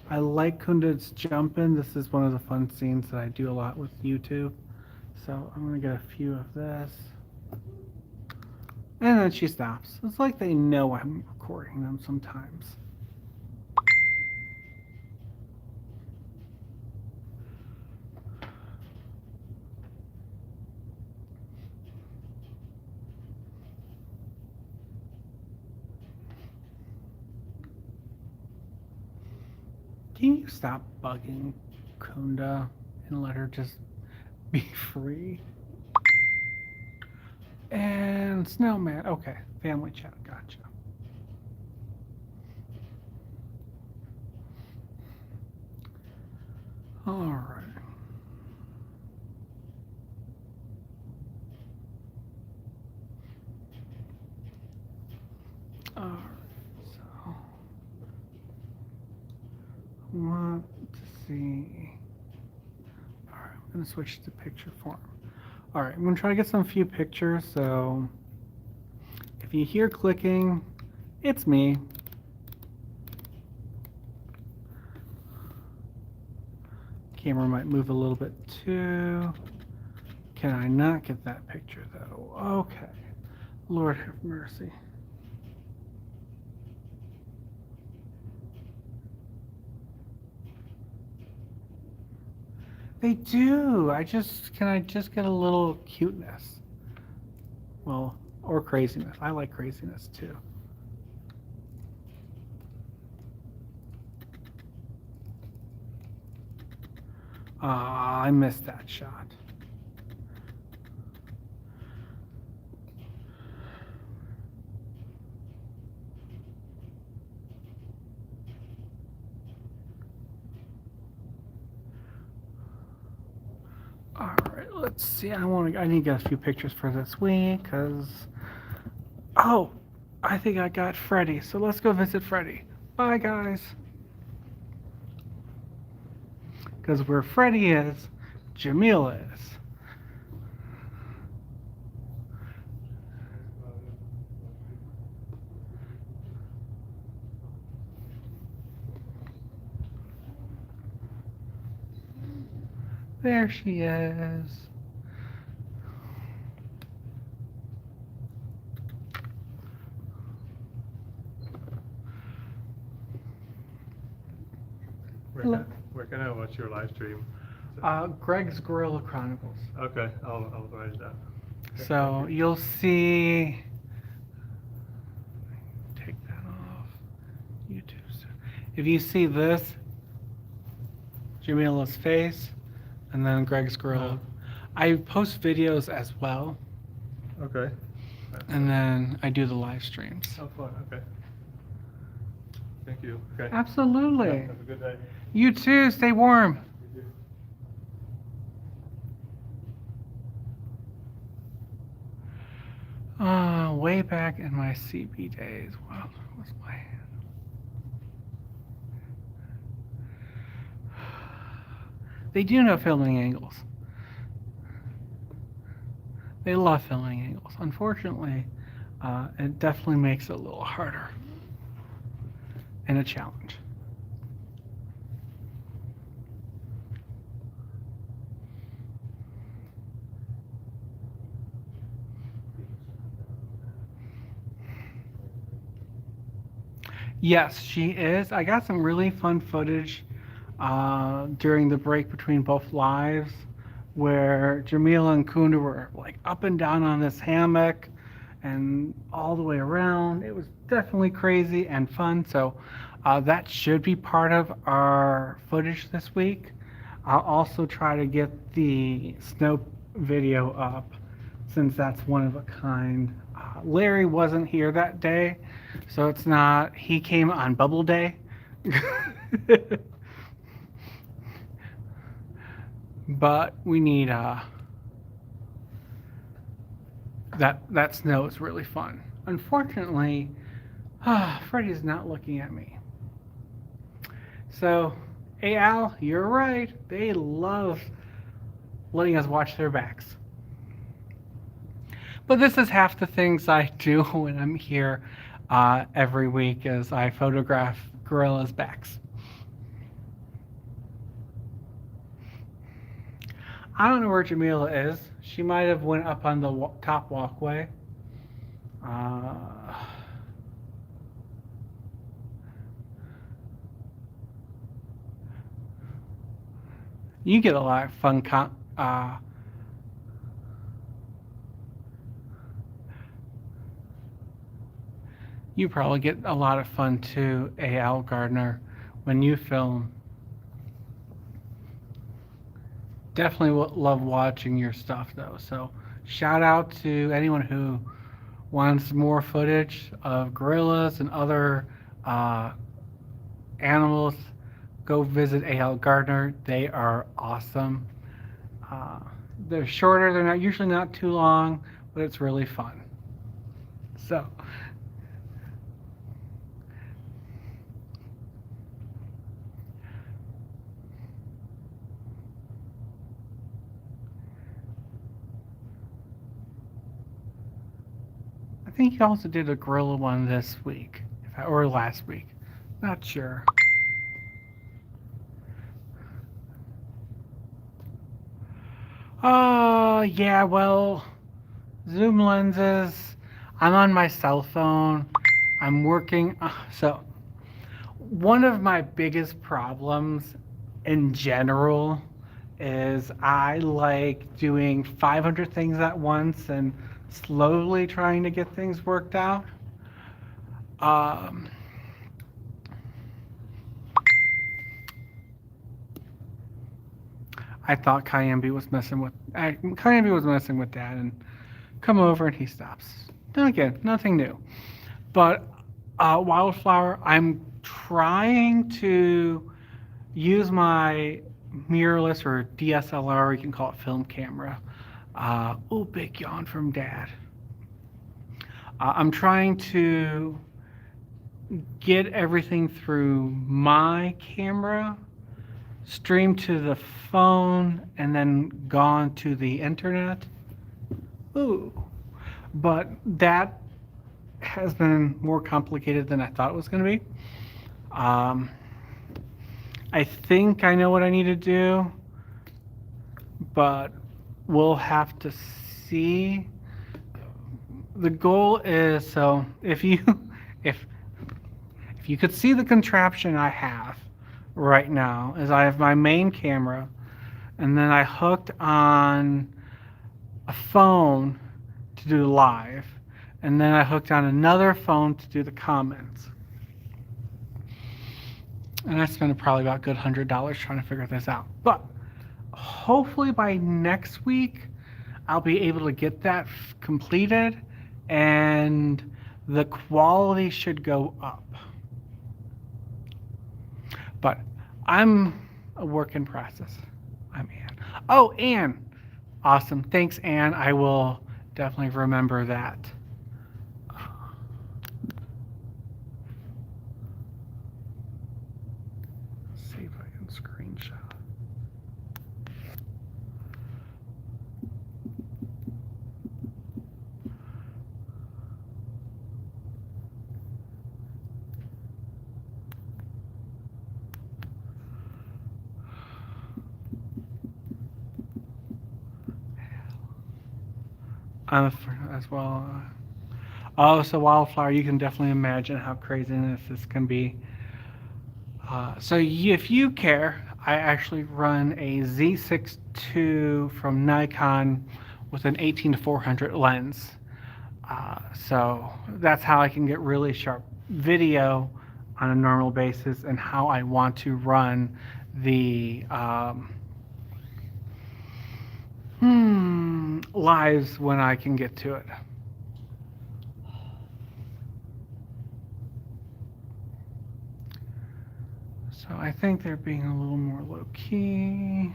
I like Kunda's jumping. This is one of the fun scenes that I do a lot with YouTube. So I'm gonna get a few of this. And then she stops. It's like they know I'm recording them sometimes. Can you stop bugging Kunda and let her just be free? And Snowman, okay, family chat, gotcha. All right. All right, so I want to see. All right, I'm gonna switch to picture form. All right, I'm gonna try to get some few pictures. So if you hear clicking, it's me. Camera might move a little bit too. Can I not get that picture though? Okay. Lord have mercy. They do. Can I just get a little cuteness? Well, or craziness. I like craziness too. Ah, I missed that shot. All right, let's see. I need to get a few pictures for this week because oh, I think I got Freddy. So let's go visit Freddy. Bye, guys. Because where Freddy is, Jamila is. There she is. Where can I watch your live stream? Greg's Gorilla Chronicles. Okay, I'll write it down. Okay, So thank you. you'll see. Take that off. YouTube. If you see this, Jamila's face, and then Greg's Gorilla. I post videos as well, Okay. and then I do the live streams. Oh, fun. Okay. Thank you. Okay. Absolutely. Yeah, have a good day. You too. Stay warm. You too. Way back in my CB days. Wow, what's my hand? They do know filming angles. They love filming angles. Unfortunately, it definitely makes it a little harder and a challenge. Yes, she is. I got some really fun footage during the break between both lives where Jamila and Kunda were like up and down on this hammock and all the way around. It was definitely crazy and fun. So that should be part of our footage this week. I'll also try to get the snow video up since that's one of a kind. Larry wasn't here that day, so it's not, he came on Bubble Day. But we need that snow is really fun. Unfortunately, Freddy's not looking at me. So, hey Al, you're right. They love letting us watch their backs. But this is half the things I do when I'm here every week is I photograph gorillas' backs. I don't know where Jamila is. She might have went up on the top walkway. You get a lot of fun you probably get a lot of fun too, A.L. Gardner, when you film. Definitely love watching your stuff though. So shout out to anyone who wants more footage of gorillas and other animals. Go visit A.L. Gardner. They are awesome. They're shorter. They're not usually not too long, but it's really fun. So. I think he also did a gorilla one this week, or last week. Not sure. Yeah, well, zoom lenses. I'm on my cell phone. I'm working. So, one of my biggest problems in general is I like doing 500 things at once and slowly trying to get things worked out. Um, I thought Kayambi was messing with Dad and come over and he stops. Then again, nothing new. But Wildflower, I'm trying to use my mirrorless or DSLR, you can call it film camera. Oh, big yawn from Dad. I'm trying to get everything through my camera, stream to the phone, and then gone to the internet. Ooh. But that has been more complicated than I thought it was going to be. I think I know what I need to do, but we'll have to see. The goal is, so if you if you could see the contraption I have right now, is I have my main camera and then I hooked on a phone to do live, and then I hooked on another phone to do the comments. And I spent probably about a good $100 trying to figure this out. But hopefully by next week, I'll be able to get that completed and the quality should go up. But I'm a work in process. I'm Ann. Oh, Ann. Awesome. Thanks, Ann. I will definitely remember that. Let's see if I can screenshot. As well. Oh, so Wildflower, you can definitely imagine how craziness this can be. If you care, I actually run a Z6 II from Nikon with an 18-400 lens. So that's how I can get really sharp video on a normal basis and how I want to run the lives when I can get to it. So I think they're being a little more low key.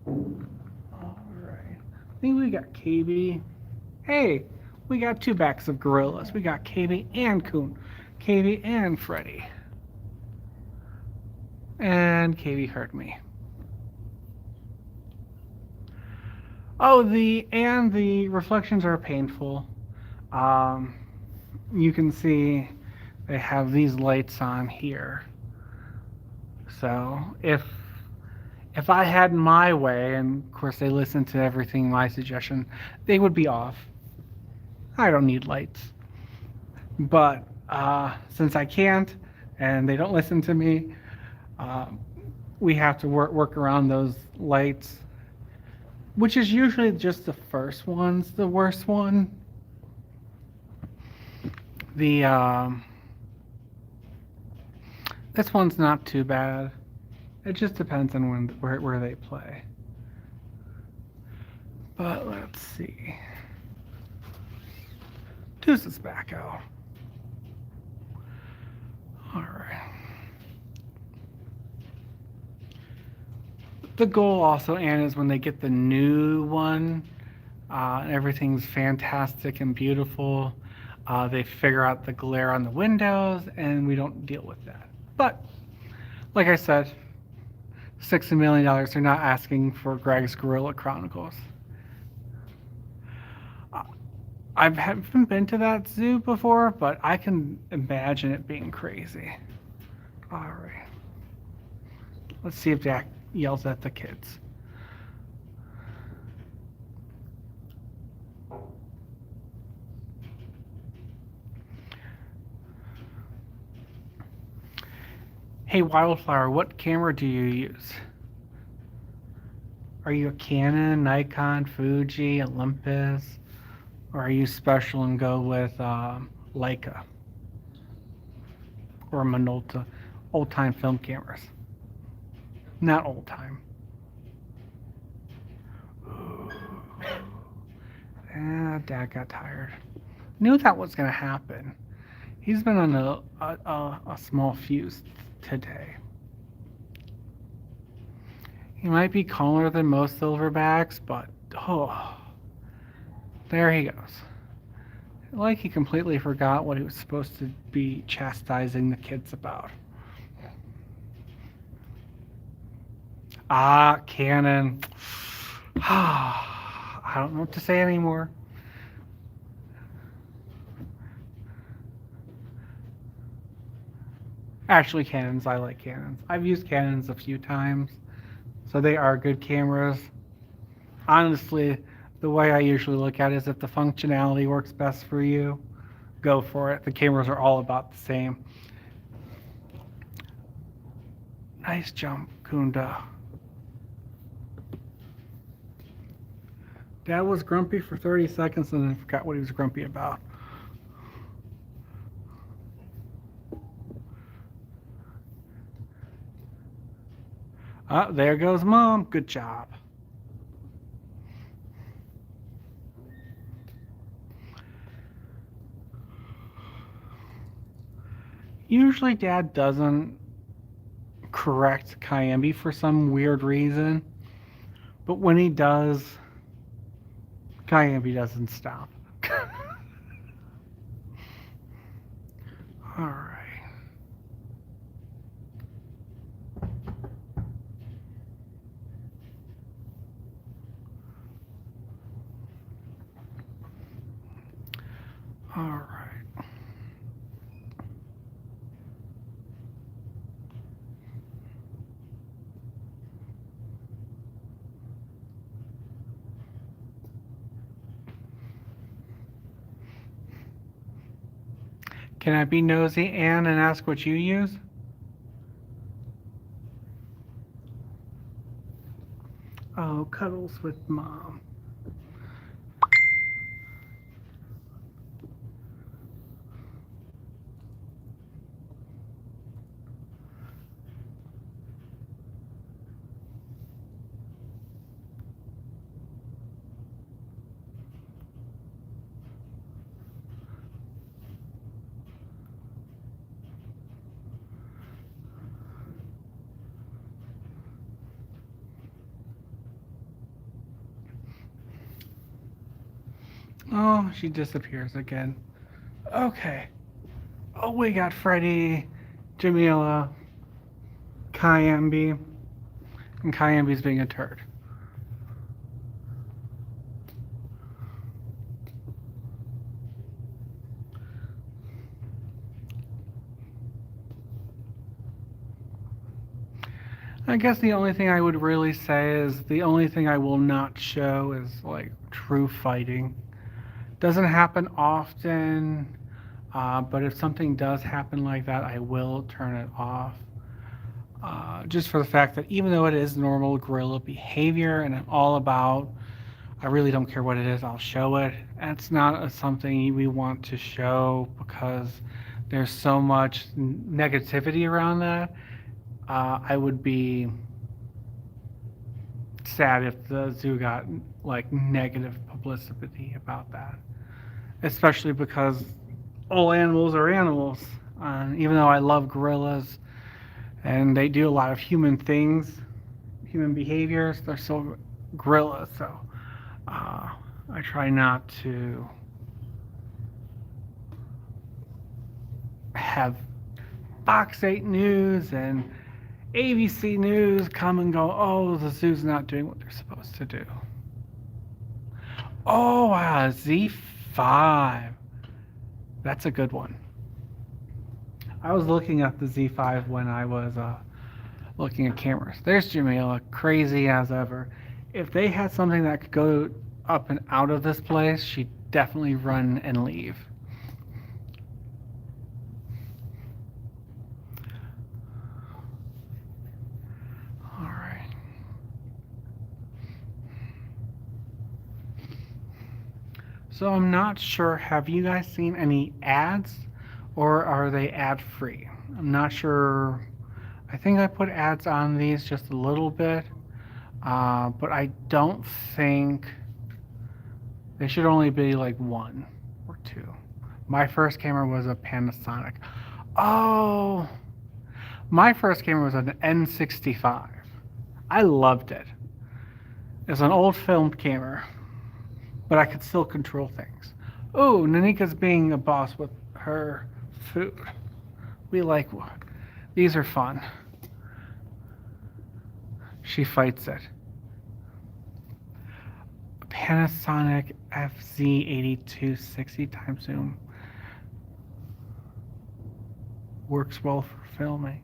All right. I think we got KB. Hey, we got two backs of gorillas. We got KB and Coon. KB and Freddy. And KB heard me. Oh, the reflections are painful. You can see they have these lights on here. So if I had my way, and of course they listen to everything my suggestion, they would be off. I don't need lights. But since I can't, and they don't listen to me, we have to work around those lights, which is usually just the first one's the worst one. This one's not too bad. It just depends on where they play. But let's see. Deuces back out. All right. The goal also, Anne, is when they get the new one, and everything's fantastic and beautiful, they figure out the glare on the windows, and we don't deal with that. But, like I said, $60 million, they're not asking for Greg's Gorilla Chronicles. I haven't been to that zoo before, but I can imagine it being crazy. All right. Let's see if yells at the kids. Hey Wildflower, what camera do you use? Are you a Canon, Nikon, Fuji, Olympus? Or are you special and go with Leica or Minolta, old time film cameras? Not old time. Dad got tired. Knew that was gonna happen. He's been on a small fuse today. He might be calmer than most silverbacks, but there he goes. Like he completely forgot what he was supposed to be chastising the kids about. Canon. I don't know what to say anymore. Actually, Canons, I like Canons. I've used Canons a few times, so they are good cameras. Honestly, the way I usually look at it is if the functionality works best for you, go for it. The cameras are all about the same. Nice jump, Kunda. Dad was grumpy for 30 seconds and then forgot what he was grumpy about. There goes Mom. Good job. Usually Dad doesn't correct Kayembe for some weird reason, but when he does, Kayembe doesn't stop. All right. All right. Can I be nosy, Anne, and ask what you use? Oh, cuddles with Mom. Oh, she disappears again. Okay. Oh, we got Freddie, Jamila, Kayembe, and Kayembe's being a turd. I guess the only thing I would really say is the only thing I will not show is like true fighting. Doesn't happen often, but if something does happen like that, I will turn it off. Just for the fact that even though it is normal gorilla behavior and I'm all about, I really don't care what it is, I'll show it. It's not something we want to show because there's so much negativity around that. I would be sad if the zoo got like negative publicity about that, especially because all animals are animals. Even though I love gorillas and they do a lot of human things, human behaviors, they're still gorillas. So I try not to have Fox 8 News and ABC News come and go, oh, the zoo's not doing what they're supposed to do. Oh, wow, Z5. That's a good one. I was looking at the Z5 when I was looking at cameras. There's Jamila, crazy as ever. If they had something that could go up and out of this place, she'd definitely run and leave. All right. So I'm not sure, have you guys seen any ads or are they ad free? I'm not sure. I think I put ads on these just a little bit, but I don't think they should only be like 1 or 2. My first camera was a Panasonic. Oh, my first camera was an N65. I loved it. It's an old film camera, but I could still control things. Oh, Nanika's being a boss with her food. We like these are fun. She fights it. Panasonic FZ8260 time zoom works well for filming.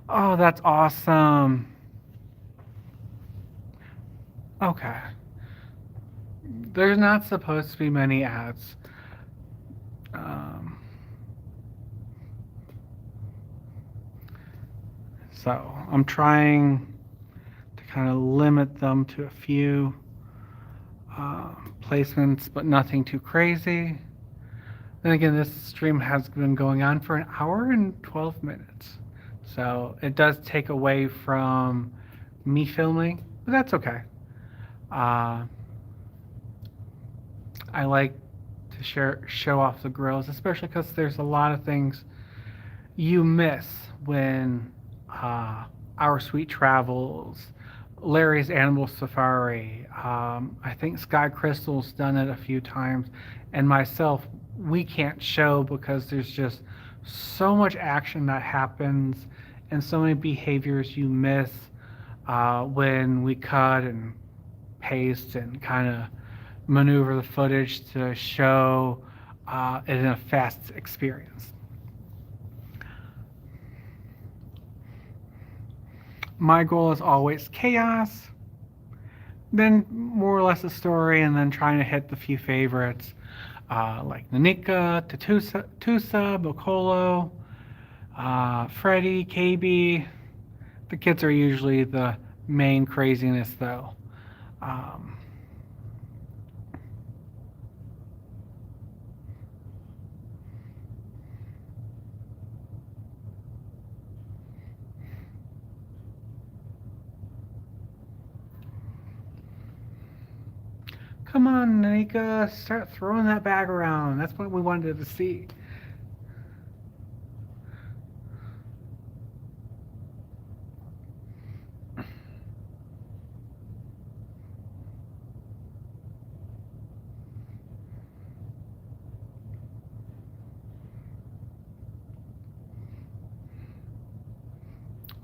Oh, that's awesome. Okay. There's not supposed to be many ads. So I'm trying to kind of limit them to a few placements, but nothing too crazy. Then again, this stream has been going on for an hour and 12 minutes. So it does take away from me filming, but that's okay. I like to show off the grills, especially because there's a lot of things you miss when Our Sweet Travels, Larry's Animal Safari, I think Sky Crystal's done it a few times, and myself, we can't show because there's just so much action that happens and so many behaviors you miss when we cut and paste and kind of maneuver the footage to show it in a fast experience. My goal is always chaos, then more or less a story, and then trying to hit the few favorites like Nanika, Tusa, Bocolo, Freddy, KB. The kids are usually the main craziness though. Come on, Nanika, start throwing that bag around. That's what we wanted to see.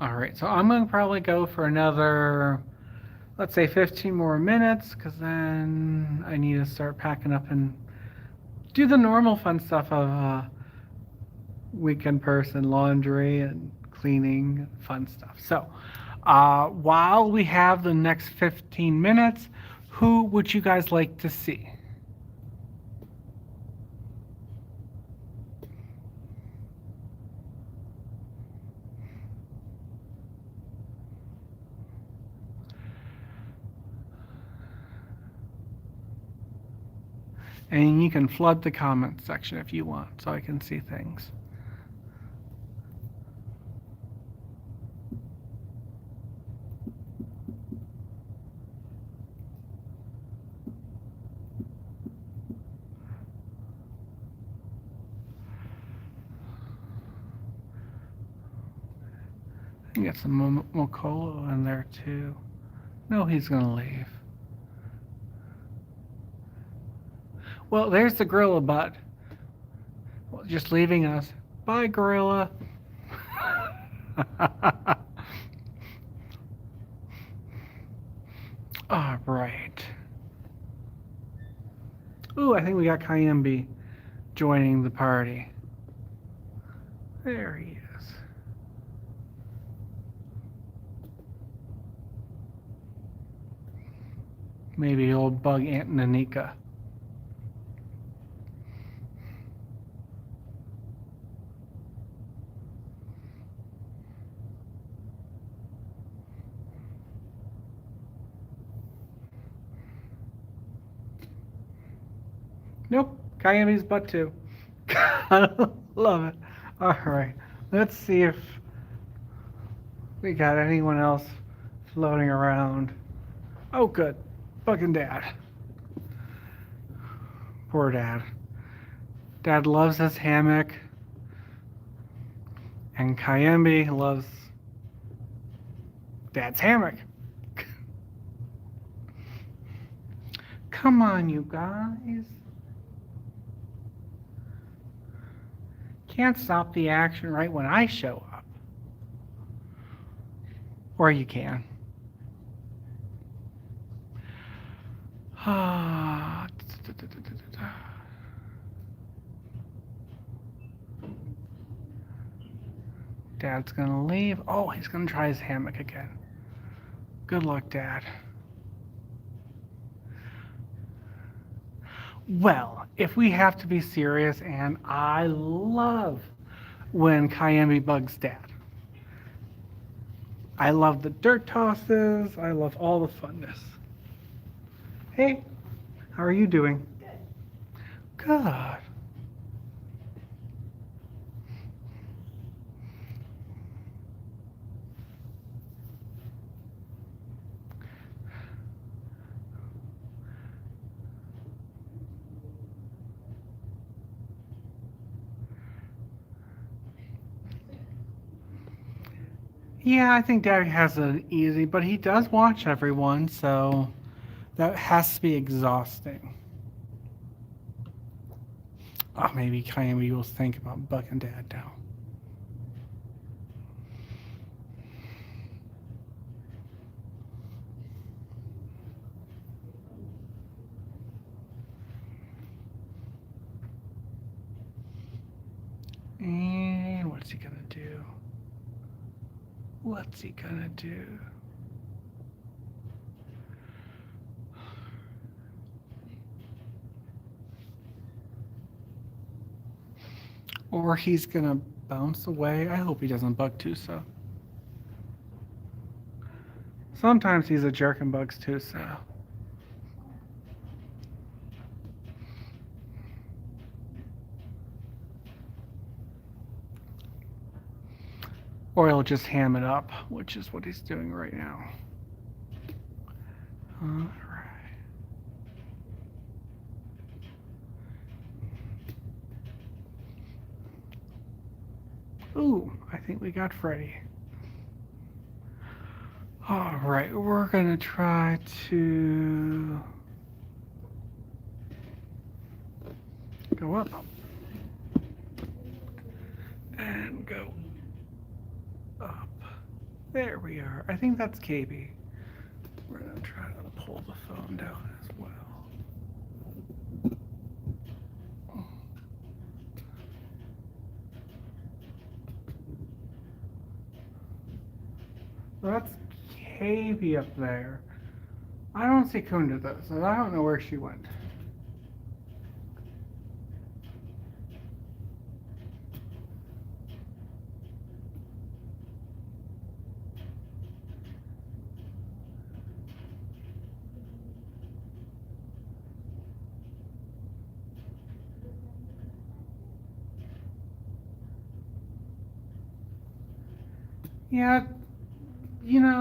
All right, so I'm going to probably go for another, let's say 15 more minutes, because then I need to start packing up and do the normal fun stuff of weekend person, laundry and cleaning, fun stuff. So while we have the next 15 minutes, who would you guys like to see? And you can flood the comment section if you want, so I can see things. I get some Mokolo in there too. No, he's gonna leave. Well, there's the gorilla bud. Well, just leaving us. Bye, gorilla. All right. Ooh, I think we got Kayembe joining the party. There he is. Maybe he'll bug Aunt Nanika. Nope, Kayame's butt too. Love it. Alright, let's see if we got anyone else floating around. Oh, good. Fucking Dad. Poor Dad. Dad loves his hammock. And Kayembe loves Dad's hammock. Come on, you guys. Can't stop the action right when I show up. Or you can. Dad's gonna leave. Oh, he's gonna try his hammock again. Good luck, Dad. Well, if we have to be serious, and I love when Kayembe bugs Dad. I love the dirt tosses. I love all the funness. Hey, how are you doing? Good. Good. Yeah, I think Dad has it easy, but he does watch everyone, so that has to be exhausting. Oh, maybe Kayembe will think about bugging Dad now. And what's he gonna do? What's he gonna do? Or he's gonna bounce away. I hope he doesn't bug Tusa. Sometimes he's a jerk and bugs Tusa. Or he'll just ham it up, which is what he's doing right now. Alright. Ooh, I think we got Freddy. Alright, we're gonna try to go up and go up. There we are. I think that's KB. We're gonna try to pull the phone down as well. That's KB up there. I don't see Kunda though, so I don't know where she went. Yeah, you know.